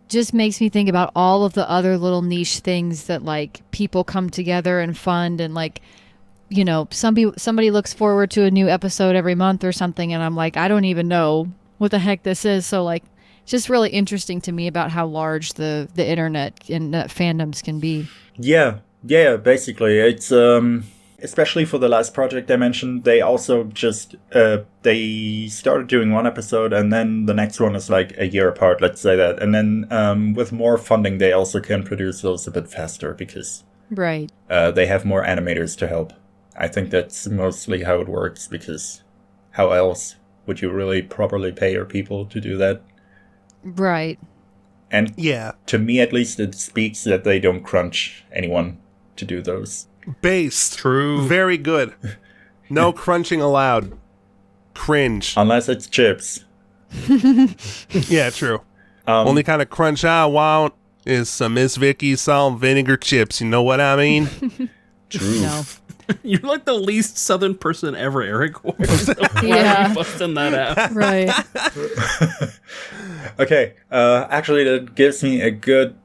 just makes me think about all of the other little niche things that like people come together and fund, and like somebody looks forward to a new episode every month or something, and I'm like, I don't even know what the heck this is. So like, it's just really interesting to me about how large the internet and fandoms can be. Yeah, basically. It's especially for the last project I mentioned, they also just they started doing one episode and then the next one is like a year apart, let's say that. And then with more funding, they also can produce those a bit faster because Right. they have more animators to help. I think that's mostly how it works, because how else would you really properly pay your people to do that? Right. And Yeah. to me, at least, it speaks that they don't crunch anyone to do those. Based. True. Very good. No crunching allowed. Cringe. Unless it's chips. Yeah, true. Only kind of crunch I want is some Miss Vicky's salt and vinegar chips. You know what I mean? True. No. You're like the least southern person ever, Eric. Why are Yeah. you busting that out? Right. Okay, actually, that gives me a good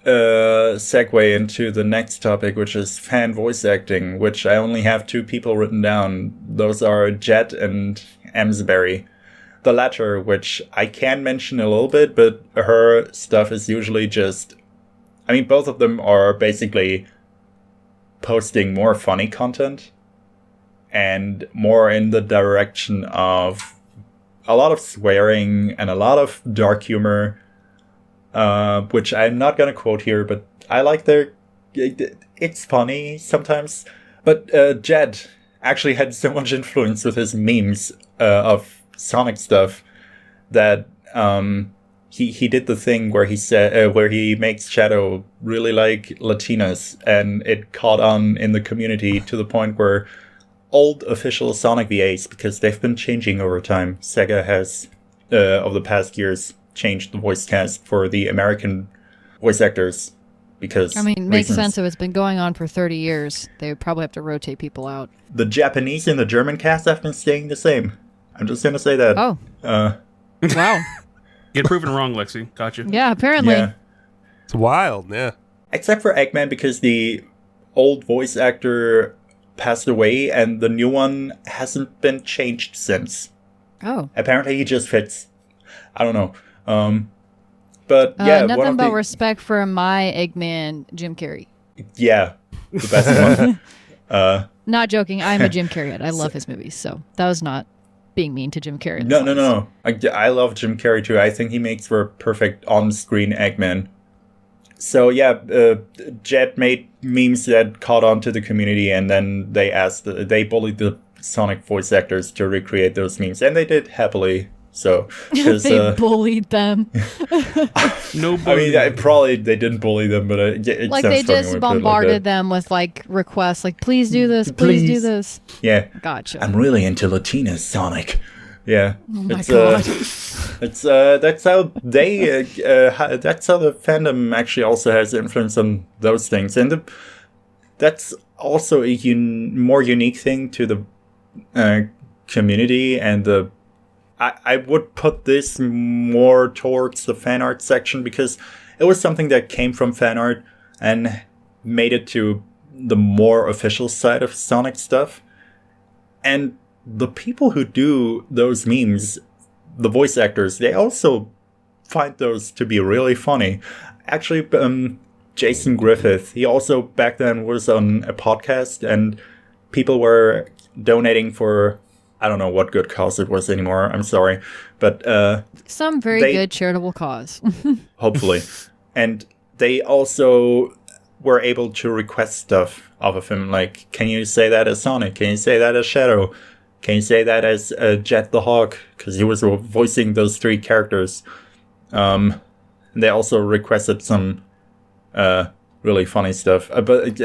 segue into the next topic, which is fan voice acting, which I only have 2 people written down. Those are Jet and Amsbury. The latter, which I can mention a little bit, but her stuff is usually just... I mean, both of them are basically posting more funny content and more in the direction of a lot of swearing and a lot of dark humor, which I'm not going to quote here, but I like their... It's funny sometimes. But Jed actually had so much influence with his memes of Sonic stuff that he did the thing where he said where he makes Shadow really like Latinas, and it caught on in the community to the point where old official Sonic VAs, because they've been changing over time. Sega has over the past years changed the voice cast for the American voice actors because I mean, it makes reasons. sense if it's been going on for 30 years. They would probably have to rotate people out. The Japanese and the German cast have been staying the same. I'm just gonna say that. Oh. Wow. Get proven wrong, Lexi. Gotcha. Yeah, apparently. Yeah. It's wild, yeah. Except for Eggman, because the old voice actor passed away and the new one hasn't been changed since. Oh. Apparently he just fits. I don't know. But yeah, nothing one of but the... respect for my Eggman, Jim Carrey. Yeah, the best one. Not joking. I'm a Jim Carrey head. I love his movies, so that was not being mean to Jim Carrey. No. I love Jim Carrey too. I think he makes for a perfect on-screen Eggman. So yeah, Jet made memes that caught on to the community, and then they bullied the Sonic voice actors to recreate those memes, and they did happily. So they bullied them. No, I mean, probably they didn't bully them, but it Like sounds they funny when just we put it like bombarded that. them with like requests, like please do this, please do Please. this. Yeah, Gotcha. I'm really into Latinas, Sonic. Yeah, Oh my it's God. it's that's how they that's how the fandom actually also has influence on those things, and that's also a more unique thing to the community and the. I would put this more towards the fan art section, because it was something that came from fan art and made it to the more official side of Sonic stuff. And the people who do those memes, the voice actors, they also find those to be really funny. Actually, Jason Griffith, he also back then was on a podcast, and people were donating for... I don't know what good cause it was anymore. I'm sorry. But Some very good charitable cause. hopefully. And they also were able to request stuff off of him. Like, can you say that as Sonic? Can you say that as Shadow? Can you say that as Jet the Hawk? Because he was voicing those 3 characters. They also requested some really funny stuff. But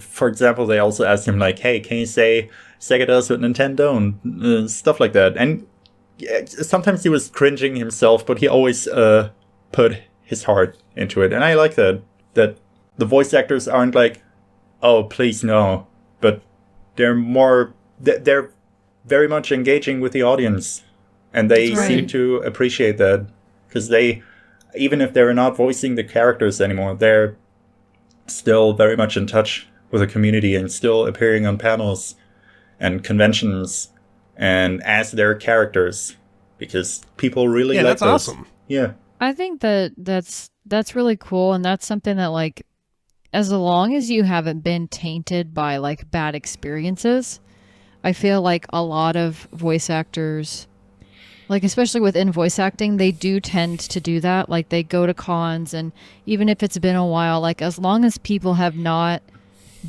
for example, they also asked him, like, hey, can you say Sega does with Nintendo and stuff like that. And yeah, sometimes he was cringing himself, but he always put his heart into it. And I like that the voice actors aren't like, oh, please no, but they're very much engaging with the audience, and they seem to appreciate that, because they, even if they're not voicing the characters anymore, they're still very much in touch with the community and still appearing on panels and conventions and as their characters. because people really Yeah, like that's those. awesome. Yeah. I think that's really cool, and that's something that, like, as long as you haven't been tainted by like bad experiences, I feel like a lot of voice actors, like especially within voice acting, they do tend to do that. Like they go to cons, and even if it's been a while, like as long as people have not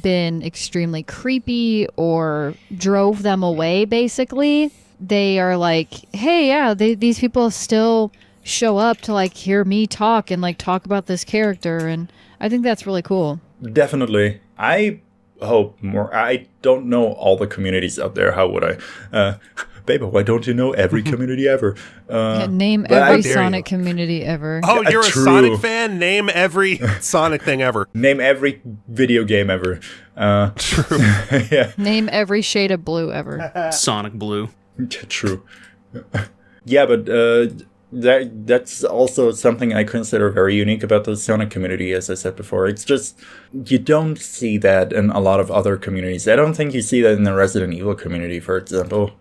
been extremely creepy or drove them away, basically, they are like, hey, yeah, these people still show up to like hear me talk and like talk about this character, and I think that's really cool. Definitely. I hope more. I don't know all the communities out there. How would I? Babo, why don't you know every community ever? Name but I every dare Sonic community ever. Oh, Yeah, you're true. a Sonic fan? Name every Sonic thing ever. Name every video game ever. True. Yeah, Name every shade of blue ever. Sonic Blue. true. Yeah, but that's also something I consider very unique about the Sonic community, as I said before. It's just, you don't see that in a lot of other communities. I don't think you see that in the Resident Evil community, for example.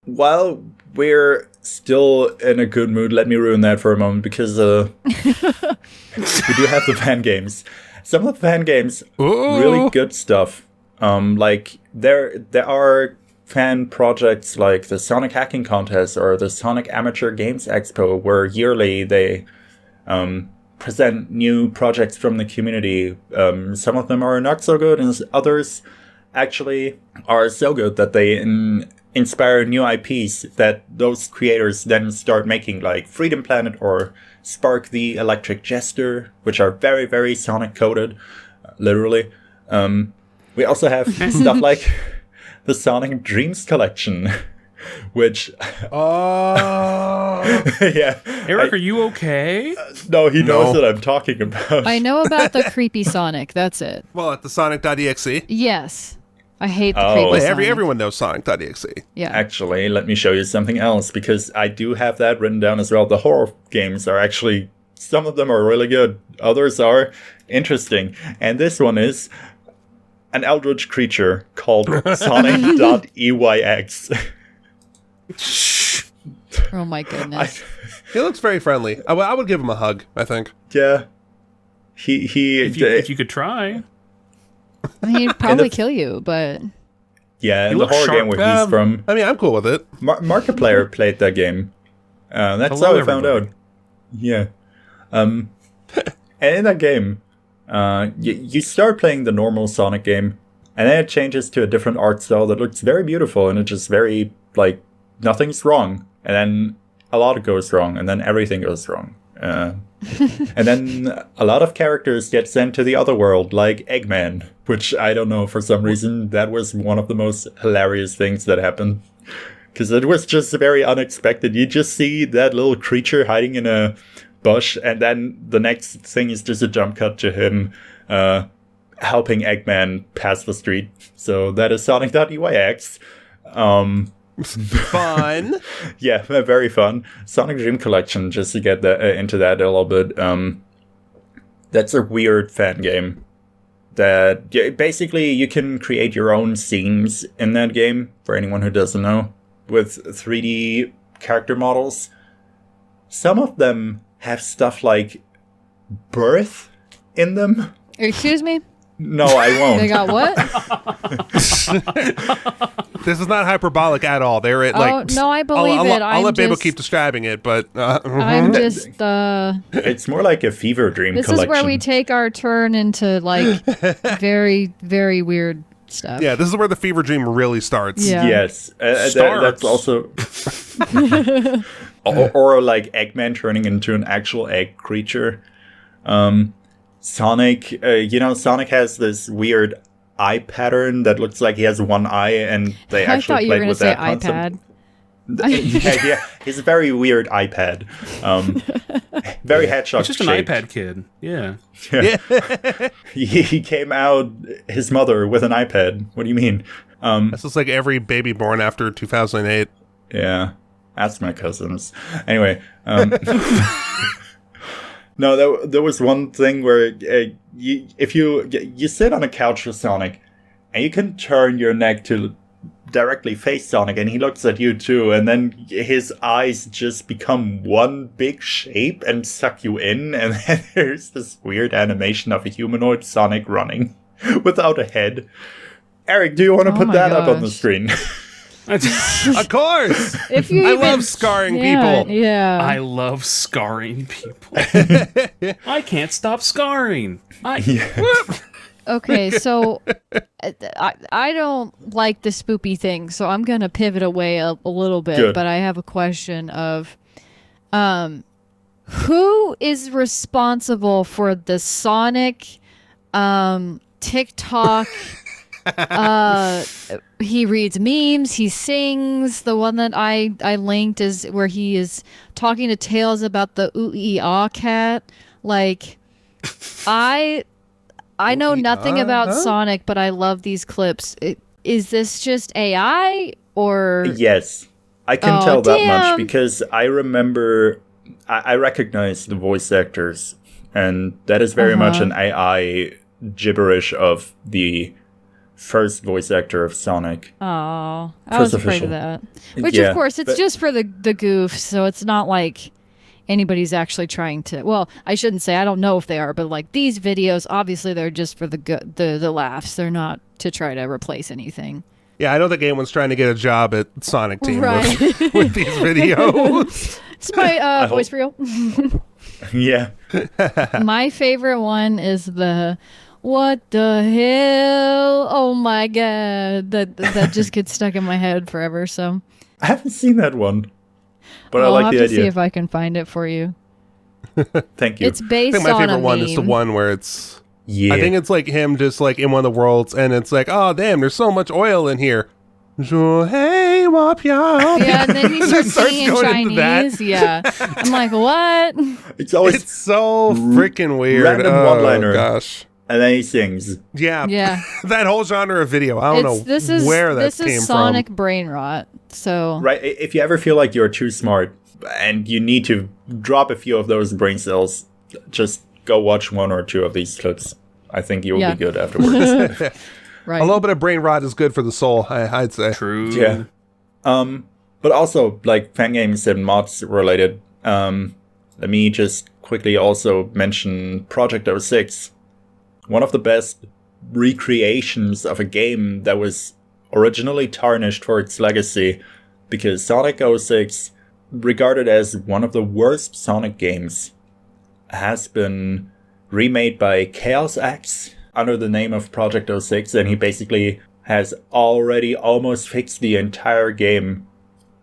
While we're still in a good mood, let me ruin that for a moment, because we do have the fan games. Some of the fan games, really good stuff. Like, there are fan projects like the Sonic Hacking Contest or the Sonic Amateur Games Expo, where yearly they present new projects from the community. Some of them are not so good, and others actually are so good that they inspire new IPs that those creators then start making, like Freedom Planet or Spark the Electric Jester, which are very, very Sonic coded, literally. We also have stuff like the Sonic Dreams collection, which... Oh. Yeah. Eric, are you okay? No, he knows No. what I'm talking about. I know about the creepy Sonic. That's it. Well, at the Sonic.exe. Yes. I hate the Oh. creepy Wait, Sonic. everyone knows Sonic.exe. Yeah. Actually, let me show you something else, because I do have that written down as well. The horror games are actually... Some of them are really good. Others are interesting. And this one is an eldritch creature called Sonic.eyx. Oh my goodness. He looks very friendly. I would give him a hug, I think. Yeah. He If you could try. I mean, he'd probably kill you, but yeah, He in the looks horror sharp. game where he's from. I mean, I'm cool with it. Markiplier played that game. That's Hello, how I found everybody. out. Yeah. And in that game, you start playing the normal Sonic game, and then it changes to a different art style that looks very beautiful, and it's just very, like, nothing's wrong. And then a lot goes wrong, and then everything goes wrong. And then a lot of characters get sent to the other world, like Eggman, which I don't know, for some reason, that was one of the most hilarious things that happened. Because it was just very unexpected. You just see that little creature hiding in a bush, and then the next thing is just a jump cut to him helping Eggman pass the street. So that is Sonic.eyx. Fun. Yeah, very fun. Sonic Dream Collection, just to get into that a little bit. That's a weird fan game. That basically you can create your own scenes in that game, for anyone who doesn't know, with 3D character models. Some of them have stuff like birth in them. excuse me? No, I won't. They got what? This is not hyperbolic at all. They're at, like... Oh, no, I believe it. I'll let Babo just- keep describing it, but... I'm just It's more like a fever dream this collection. is where we take our turn into like very, very weird stuff. Yeah, this is where the fever dream really starts. Yeah. Yes, that's Starts. also... or like Eggman turning into an actual egg creature. Sonic, Sonic has this weird eye pattern that looks like he has one eye, and they I actually thought you were played going to with say that concept. iPad. Yeah, he's a very weird iPad. Very Hedgehog It's just an shaped. iPad kid. Yeah. He came out his mother with an iPad. What do you mean? This is like every baby born after 2008. Yeah, ask my cousins. Anyway, no, there was one thing where if you sit on a couch with Sonic, and you can turn your neck to directly face Sonic and he looks at you too, and then his eyes just become one big shape and suck you in, and then there's this weird animation of a humanoid Sonic running without a head. Eric, do you want to put that up on the screen? Of course. I love scarring people. Yeah. I love scarring people. I can't stop scarring. Okay, so I don't like the spoopy thing, so I'm going to pivot away a little bit. Good. But I have a question of who is responsible for the Sonic TikTok? He reads memes, he sings. The one that I linked is where he is talking to Tails about the ooh-ee-ah cat. Like, I know nothing about Sonic, but I love these clips. Is this just AI or? Yes, I can tell that damn. much because I remember, I recognize the voice actors, and that is very much an AI gibberish of the first voice actor of Sonic. Oh, I was afraid of that. Which, of course, it's just for the goof, so it's not like anybody's actually trying to. Well, I shouldn't say. I don't know if they are, but like these videos, obviously, they're just for the laughs. They're not to try to replace anything. Yeah, I don't think anyone's trying to get a job at Sonic Team Right. with these videos. It's my voice for you. Yeah. My favorite one is the "What the hell?" Oh my god, that just gets stuck in my head forever. So I haven't seen that one, but I I'll like have the to idea. see if I can find it for you. Thank you. It's based I think my on favorite a one meme. is the one where it's. Yeah. I think it's like him just like in one of the worlds, and it's like, oh damn, there's so much oil in here. Hey, wap ya. Yeah, and then he starts Starts singing in going into that. Chinese. Yeah, I'm like, what? It's always It's so freaking weird. random oh, one-liner. Gosh. and then he sings. Yeah. Yeah. That whole genre of video. I don't know where that this came is Sonic brain rot. So Right, if you ever feel like you're too smart and you need to drop a few of those brain cells, just go watch one or two of these clips. I think you'll be good afterwards. right. A little bit of brain rot is good for the soul, I'd say. True. Yeah. But also, like, fan games and mods related, let me just quickly also mention Project 06. One of the best recreations of a game that was originally tarnished for its legacy, because Sonic 06, regarded as one of the worst Sonic games, has been remade by Chaos X under the name of Project 06, and he basically has already almost fixed the entire game,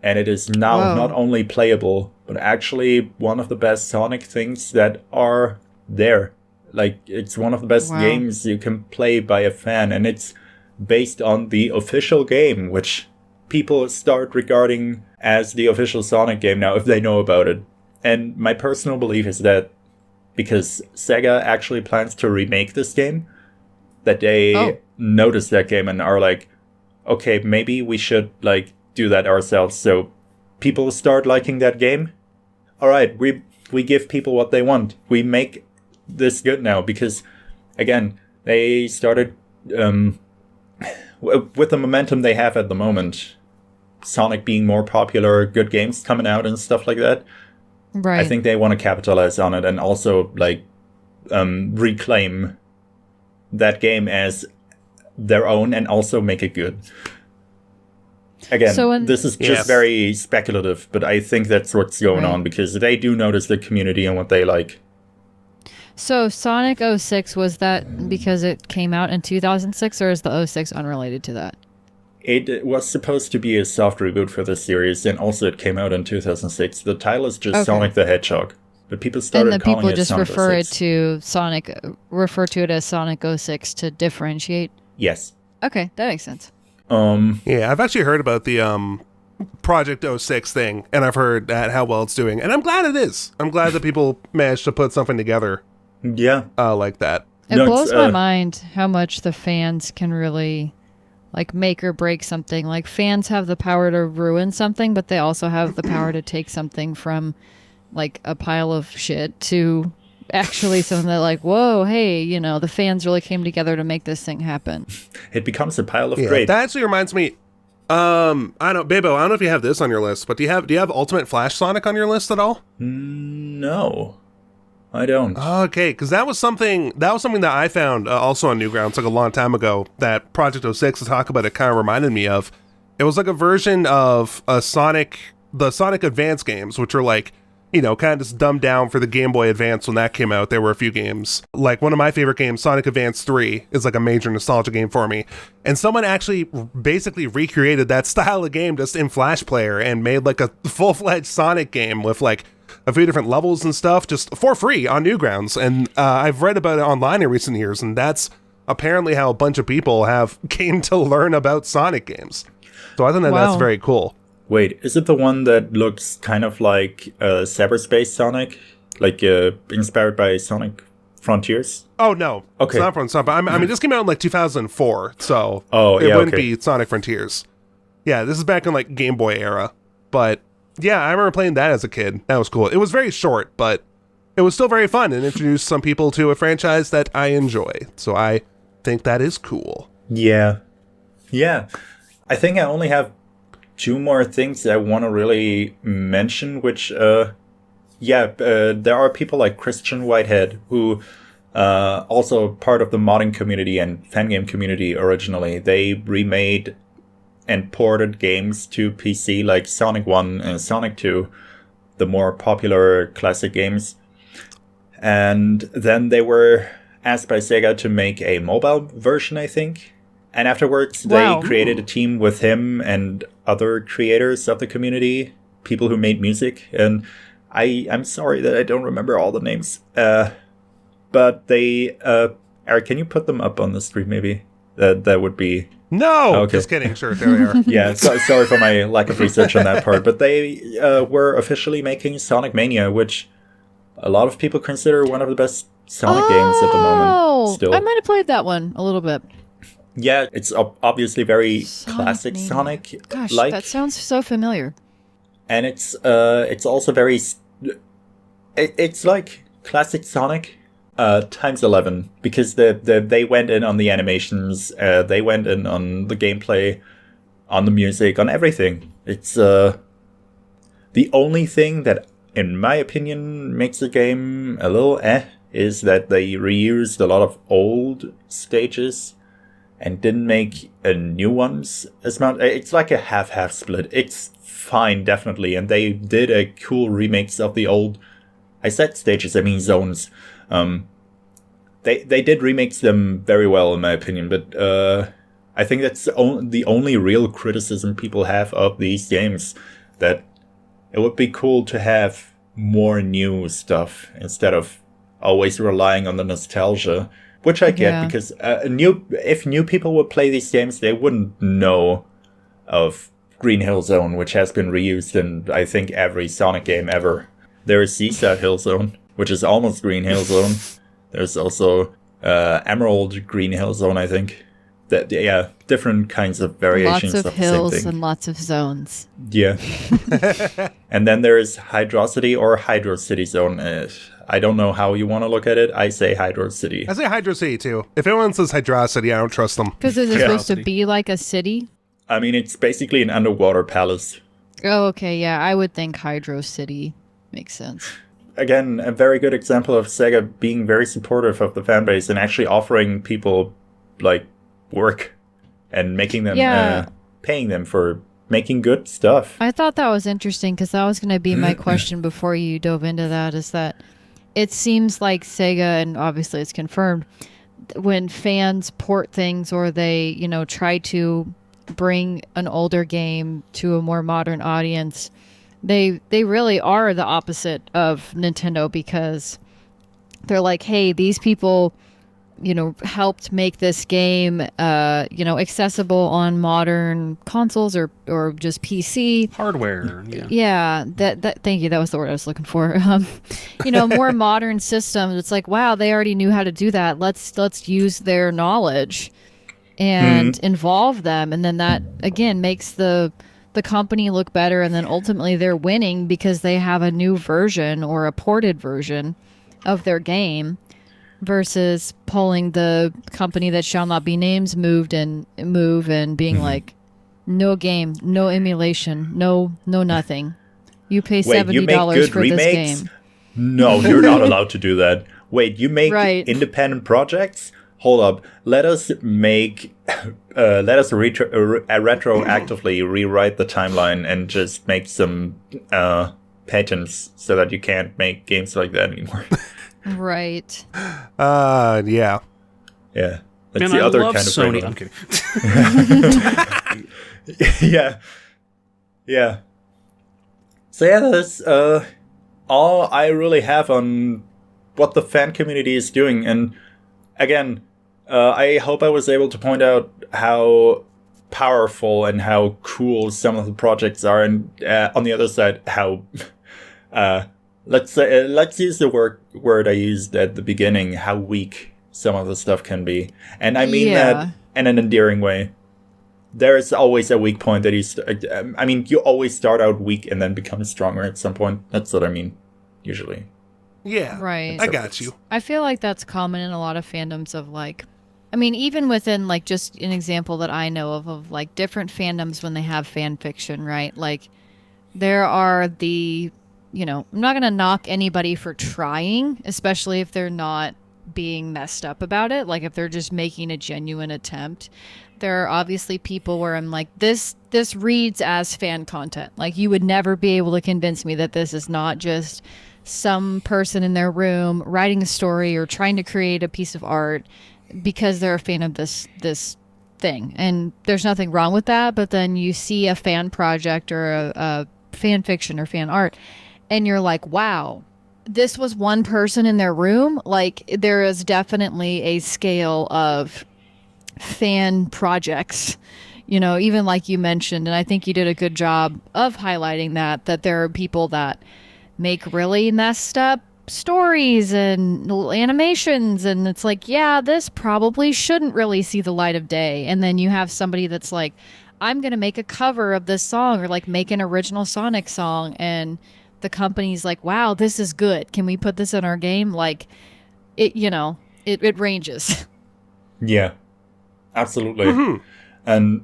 and it is now not only playable, but actually one of the best Sonic things that are there. Like, it's one of the best games you can play by a fan, and it's based on the official game, which people start regarding as the official Sonic game now, if they know about it. And my personal belief is that because Sega actually plans to remake this game, that they notice that game and are like, okay, maybe we should, like, do that ourselves. So people start liking that game. All right, we give people what they want. We make this good now because, again, they started with the momentum they have at the moment, Sonic being more popular, good games coming out and stuff like that. Right. I think they want to capitalize on it and also, like, reclaim that game as their own and also make it good. Again, this is just very speculative, but I think that's what's going on because they do notice the community and what they like. So Sonic 06, was that because it came out in 2006, or is the 06 unrelated to that? It was supposed to be a soft reboot for the series, and also it came out in 2006. The title is just Sonic the Hedgehog, but people started and the calling people it just Sonic refer 06. it to Sonic, refer to it as Sonic 06 to differentiate. Yes. Okay, that makes sense. Yeah, I've actually heard about the Project 06 thing, and I've heard how well it's doing, and I'm glad it is. I'm glad that people managed to put something together. Yeah. Like that. It blows my mind how much the fans can really, like, make or break something. Like, fans have the power to ruin something, but they also have the power to take something from, like, a pile of shit to actually something that, like, whoa, hey, you know, the fans really came together to make this thing happen. It becomes a pile of Yeah, great. that actually reminds me. I don't, Babo, I don't know if you have this on your list, but do you have Ultimate Flash Sonic on your list at all? No, I don't. Okay, because that was something that I found also on Newgrounds like a long time ago that Project 06 to talk about it kind of reminded me of. It was like a version of the Sonic Advance games, which are like, you know, kind of just dumbed down for the Game Boy Advance when that came out. There were a few games. Like one of my favorite games, Sonic Advance 3, is like a major nostalgia game for me. And someone actually basically recreated that style of game just in Flash Player and made like a full-fledged Sonic game with like a few different levels and stuff just for free on Newgrounds. And I've read about it online in recent years, and that's apparently how a bunch of people have came to learn about Sonic games. So I think that's very cool. Wait, is it the one that looks kind of like cyberspace Sonic? Like inspired by Sonic Frontiers? Oh, no. Okay. It's not from Sonic. I mean, this came out in like 2004, so it wouldn't be Sonic Frontiers. Yeah, this is back in like Game Boy era. But yeah, I remember playing that as a kid. That was cool. It was very short, but it was still very fun and introduced some people to a franchise that I enjoy. So I think that is cool. Yeah. Yeah. I think I only have two more things I want to really mention, which, there are people like Christian Whitehead, who also part of the modding community and fangame community originally. They remade and ported games to PC, like Sonic 1 and Sonic 2, the more popular classic games. And then they were asked by Sega to make a mobile version, I think. And afterwards, they created a team with him and other creators of the community, people who made music. And I'm sorry that I don't remember all the names. But they... Eric, can you put them up on the stream, maybe? That would be... No! Okay. Just kidding. Sure, there they are. Yeah, sorry for my lack of research on that part. But they were officially making Sonic Mania, which a lot of people consider one of the best Sonic games at the moment. Still. I might have played that one a little bit. Yeah, it's obviously very classic Sonic. Gosh, that sounds so familiar. And it's also very... It's like classic Sonic times 11, because they went in on the animations, they went in on the gameplay, on the music, on everything. It's the only thing that, in my opinion, makes the game a little is that they reused a lot of old stages and didn't make new ones as much. It's like a half-half split. It's fine, definitely. And they did a cool remix of the old... I said stages, I mean zones. They did remix them very well, in my opinion. But I think that's the only real criticism people have of these games. That it would be cool to have more new stuff instead of always relying on the nostalgia. Which I get, because if new people would play these games, they wouldn't know of Green Hill Zone, which has been reused in, I think, every Sonic game ever. There is Seaside Hill Zone, which is almost Green Hill Zone. There's also Emerald Green Hill Zone, I think. Different kinds of variations lots of the same hills thing. And lots of zones. Yeah. And then there's Hydrocity or Hydro City Zone. I don't know how you want to look at it. I say Hydro City. I say Hydro City, too. If anyone says Hydrocity, I don't trust them. Because is it supposed to be like a city? I mean, it's basically an underwater palace. Oh, okay, yeah. I would think Hydro City makes sense. Again, a very good example of Sega being very supportive of the fanbase and actually offering people, like, work and making them, paying them for making good stuff. I thought that was interesting, because that was going to be my question before you dove into that, is that it seems like Sega, and obviously it's confirmed, when fans port things or they, try to bring an older game to a more modern audience, they really are the opposite of Nintendo, because they're like, hey, these people, helped make this game, accessible on modern consoles or just PC Hardware. Yeah. Yeah. That. Thank you. That was the word I was looking for. More modern systems. It's like, wow, they already knew how to do that. Let's use their knowledge and involve them, and then that again makes the company look better, and then ultimately they're winning because they have a new version or a ported version of their game. Versus pulling the company that shall not be named move and being like, No game, no emulation, no nothing. You pay Wait, you make $70 good for remakes? this game. No, you're not allowed to do that. Wait, you make Right. independent projects? Hold up. Let us retroactively rewrite the timeline and just make some patents so that you can't make games like that anymore. Right. Yeah. Yeah. That's Man, the I other love kind of Sony. problem. I'm kidding. Yeah. Yeah. So yeah, that's all I really have on what the fan community is doing. And again, I hope I was able to point out how powerful and how cool some of the projects are, and on the other side, how let's use the word I used at the beginning, how weak some of the stuff can be, and I mean that in an endearing way. There is always a weak point that you always start out weak and then become stronger at some point. That's what I mean, usually. Yeah. Right. I got you. I feel like that's common in a lot of fandoms of like, I mean, even within like just an example that I know of like different fandoms when they have fan fiction, right? Like there are I'm not going to knock anybody for trying, especially if they're not being messed up about it. Like if they're just making a genuine attempt. There are obviously people where I'm like, this reads as fan content. Like you would never be able to convince me that this is not just some person in their room writing a story or trying to create a piece of art because they're a fan of this thing. And there's nothing wrong with that. But then you see a fan project or a fan fiction or fan art, and you're like, wow, this was one person in their room. Like there is definitely a scale of fan projects, even like you mentioned, and I think you did a good job of highlighting that there are people that make really messed up stories and animations, and it's like, yeah, this probably shouldn't really see the light of day. And then you have somebody that's like, I'm gonna make a cover of this song or like make an original Sonic song, and the company's like, wow, this is good, can we put this in our game? Like it ranges. Yeah. Absolutely. Mm-hmm. And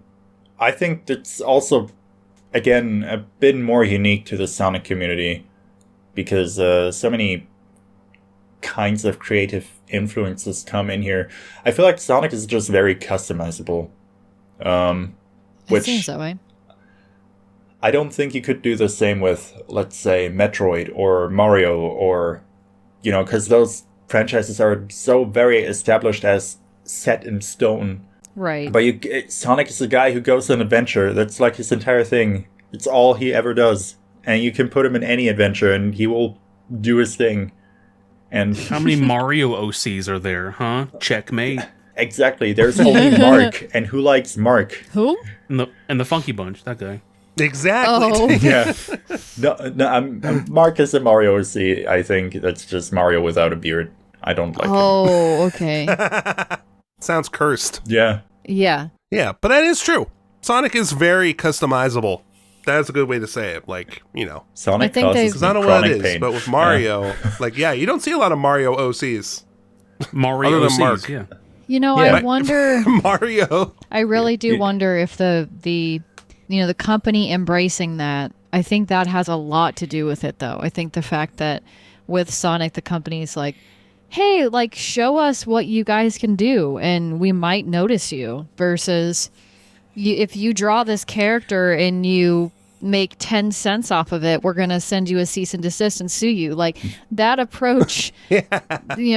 I think that's also, again, a bit more unique to the Sonic community because so many kinds of creative influences come in here. I feel like Sonic is just very customizable. It seems that way. I don't think you could do the same with, let's say, Metroid or Mario or, because those franchises are so very established as set in stone. Right. But Sonic is a guy who goes on adventure. That's like his entire thing. It's all he ever does. And you can put him in any adventure and he will do his thing. And How many Mario OCs are there, huh? Checkmate. exactly. There's only Mark. And who likes Mark? Who? And the Funky Bunch, that guy. Exactly. Oh. Yeah. No, Mark is a Mario OC. I think that's just Mario without a beard. I don't like him. Oh, okay. Sounds cursed. Yeah. Yeah. Yeah, but that is true. Sonic is very customizable. That's a good way to say it. Like, Sonic I think causes because I don't know what it is, but with Mario, you don't see a lot of Mario OCs. Mario Other than OCs, Mark. yeah. Yeah. I wonder. Mario. I really do wonder if the company embracing that. I think that has a lot to do with it, though. I think the fact that with Sonic, the company's like, hey, like, show us what you guys can do, and we might notice you. Versus, if you draw this character and you make 10 cents off of it, we're going to send you a cease and desist and sue you. Like, that approach,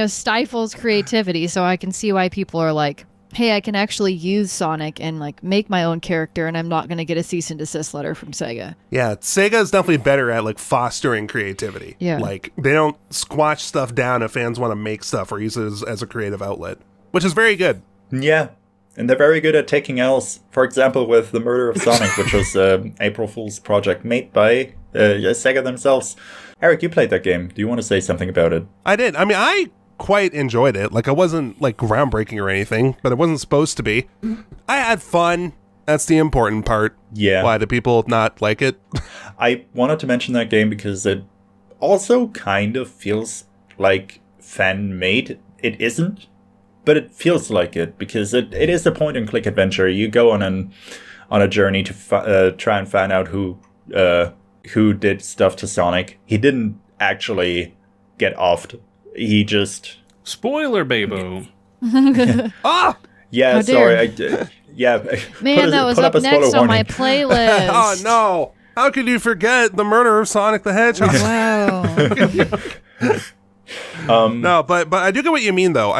stifles creativity. So I can see why people are like, hey, I can actually use Sonic and like make my own character, and I'm not going to get a cease and desist letter from Sega. Yeah, Sega is definitely better at like fostering creativity. Yeah. Like they don't squash stuff down if fans want to make stuff or use it as a creative outlet, which is very good. Yeah. And they're very good at taking L's. For example, with The Murder of Sonic, which was April Fool's project made by Sega themselves. Eric, you played that game. Do you want to say something about it? I did. I mean, I quite enjoyed it. Like, it wasn't like groundbreaking or anything, but it wasn't supposed to be. I had fun. That's the important part. Yeah. Why do people not like it? I wanted to mention that game because it also kind of feels like fan-made. It isn't, but it feels like it because it is a point-and-click adventure. You go on on a journey to try and find out who did stuff to Sonic. He didn't actually get offed. He just... Spoiler, Babo. Ah! Yeah, How sorry. dare. Yeah. Man, that was up next on my playlist. Oh, no. How could you forget the murder of Sonic the Hedgehog? Wow. No, but I do get what you mean, though.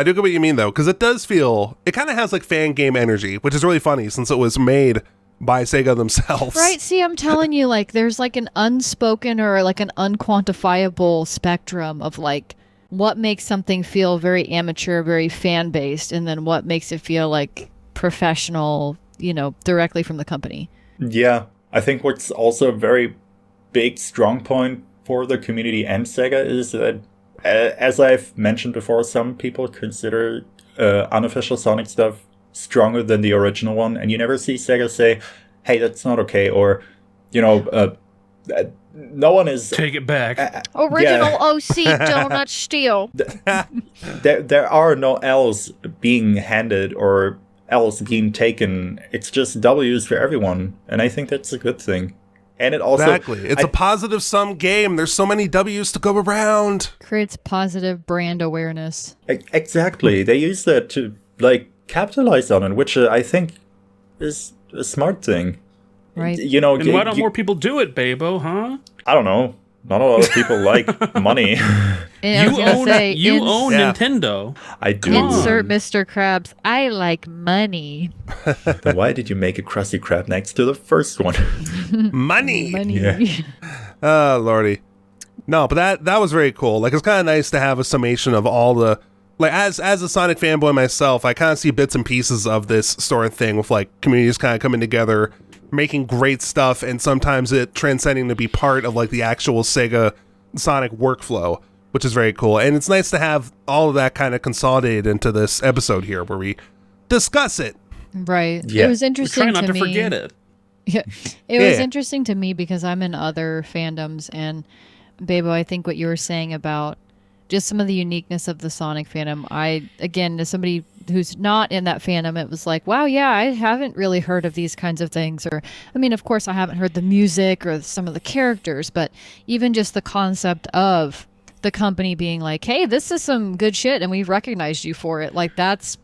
Because it does feel... It kind of has, like, fan game energy, which is really funny since it was made by Sega themselves. Right, see, I'm telling you, like, there's, like, an unspoken or, like, an unquantifiable spectrum of, like, what makes something feel very amateur, very fan-based, and then what makes it feel, like, professional, directly from the company. Yeah, I think what's also a very big strong point for the community and Sega is that, as I've mentioned before, some people consider unofficial Sonic stuff stronger than the original one, and you never see Sega say, hey, that's not okay, or, no one is... Take it back. Original OC donut steal. There are no L's being handed or L's being taken. It's just W's for everyone, and I think that's a good thing. And it also... Exactly. It's a positive sum game. There's so many W's to go around. Creates positive brand awareness. Exactly. They use that to, like, capitalize on it, which I think is a smart thing. Right. And why don't more people do it, Babo, huh? I don't know. Not a lot of people like money. And You own Nintendo. I do. Insert Mr. Krabs. I like money. Then why did you make a Krusty Krab next to the first one? Money. Yeah. Oh, lordy. No, but that was very cool. Like, it's kind of nice to have a summation of all the... Like, as a Sonic fanboy myself, I kind of see bits and pieces of this sort of thing with, like, communities kind of coming together, making great stuff, and sometimes it transcending to be part of, like, the actual Sega Sonic workflow, which is very cool. And it's nice to have all of that kind of consolidated into this episode here where we discuss it. Right. Yeah. It was interesting Try not to me. forget it. Yeah. It was interesting to me because I'm in other fandoms, and Babo, I think what you were saying about just some of the uniqueness of the Sonic fandom, again, as somebody who's not in that fandom, it was like, wow, yeah, I haven't really heard of these kinds of things. Or, I mean, of course, I haven't heard the music or some of the characters, but even just the concept of the company being like, hey, this is some good shit, and we've recognized you for it. Like, that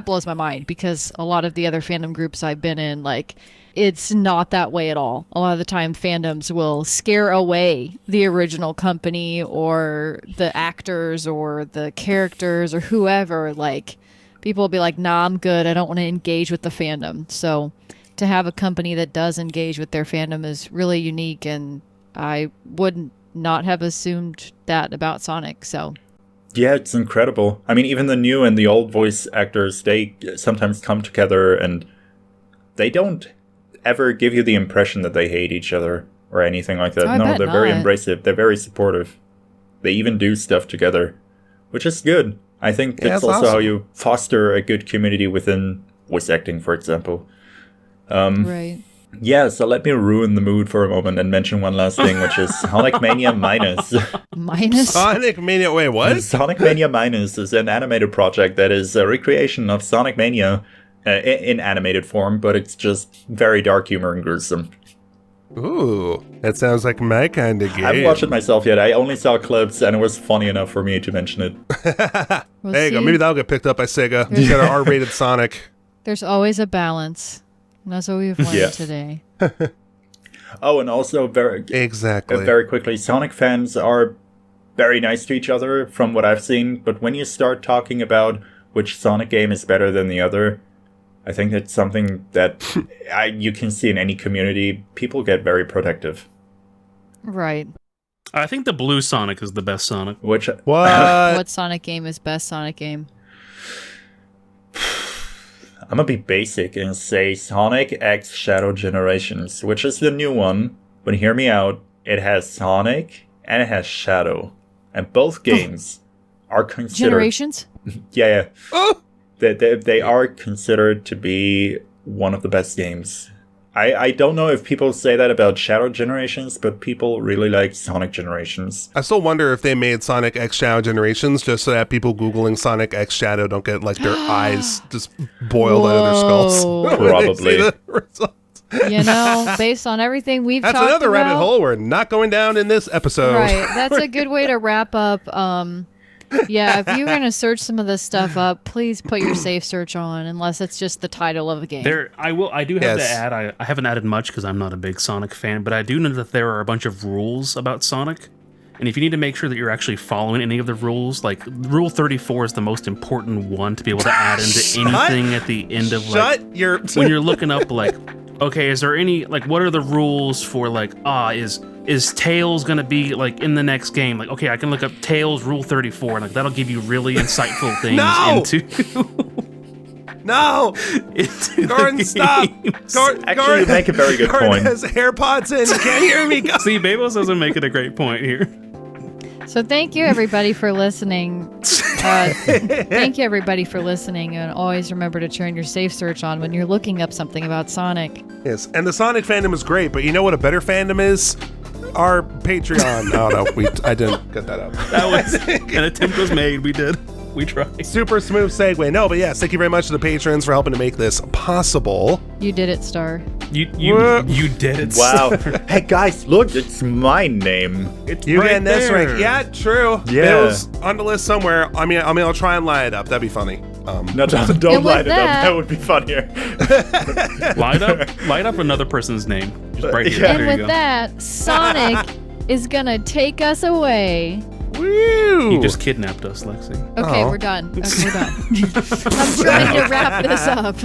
blows my mind, because a lot of the other fandom groups I've been in, like, it's not that way at all. A lot of the time, fandoms will scare away the original company or the actors or the characters or whoever. Like, people will be like, nah, I'm good. I don't want to engage with the fandom. So to have a company that does engage with their fandom is really unique, and I would not have assumed that about Sonic. So Yeah, it's incredible. I mean, even the new and the old voice actors, they sometimes come together and they don't ever give you the impression that they hate each other or anything like that. No, they're very embracive. They're very supportive. They even do stuff together, which is good. I think that's also how you foster a good community within voice acting, for example. right. Yeah, so let me ruin the mood for a moment and mention one last thing, which is Sonic Mania Minus. Minus? Sonic Mania, wait, what? Sonic Mania Minus is an animated project that is a recreation of Sonic Mania in animated form, but it's just very dark humor and gruesome. Ooh, that sounds like my kind of game. I haven't watched it myself yet. I only saw clips, and it was funny enough for me to mention it. We'll There you go. see. Maybe that'll get picked up by Sega. You got an R-rated Sonic. There's always a balance. And that's what we've learned Yeah. today. Oh, and also Exactly. very quickly, Sonic fans are very nice to each other from what I've seen, but when you start talking about which Sonic game is better than the other, I think that's something that you can see in any community. People get very protective. Right. I think the blue Sonic is the best Sonic. Which What? What Sonic game is best Sonic game? I'm gonna be basic and say Sonic X Shadow Generations, which is the new one. But hear me out. It has Sonic and it has Shadow, and both games are considered. Generations? Yeah. Oh! They are considered to be one of the best games. I don't know if people say that about Shadow Generations, but people really like Sonic Generations. I still wonder if they made Sonic X Shadow Generations just so that people Googling Sonic X Shadow don't get, like, their eyes just boiled out of their skulls. Whoa. when they Probably. see the results. You know, based on everything we've That's talked another about. rabbit hole we're not going down in this episode. Right. That's a good way to wrap up. Yeah, if you're going to search some of this stuff up, please put your safe search on, unless it's just the title of the game. I do have to add, I haven't added much because I'm not a big Sonic fan, but I do know that there are a bunch of rules about Sonic. And if you need to make sure that you're actually following any of the rules, like Rule 34 is the most important one to be able to add into anything at the end of when you're looking up like, okay, is there any, like, what are the rules for like, is Tails gonna be like in the next game? Like, okay, I can look up Tails Rule 34, and like that'll give you really insightful things into Gordon, stop! Actually, you make a very good Gordon point. has AirPods in. You can't hear me. See, Babos doesn't make it a great point here. So thank you, everybody, for listening. Thank you, everybody, for listening. And always remember to turn your safe search on when you're looking up something about Sonic. Yes, and the Sonic fandom is great, but you know what a better fandom is? Our Patreon. Oh, no, I didn't get that out. That was an attempt was made. We did. We tried. Super smooth segue. No, but yes, thank you very much to the patrons for helping to make this possible. You did it, Star. You did it. Wow. Hey guys, look, it's my name. It's You right getting this there. rank? Yeah, true. Yeah. It was on the list somewhere. I mean, I'll try and line it up. That'd be funny. No, don't And light with it up. that- That would be funnier. Light up another person's name. Just right here. Yeah. There And you with go. that, Sonic is going to take us away. Woo! You just kidnapped us, Lexi. Okay, Oh. we're done. Okay, we're done. I'm trying to wrap this up.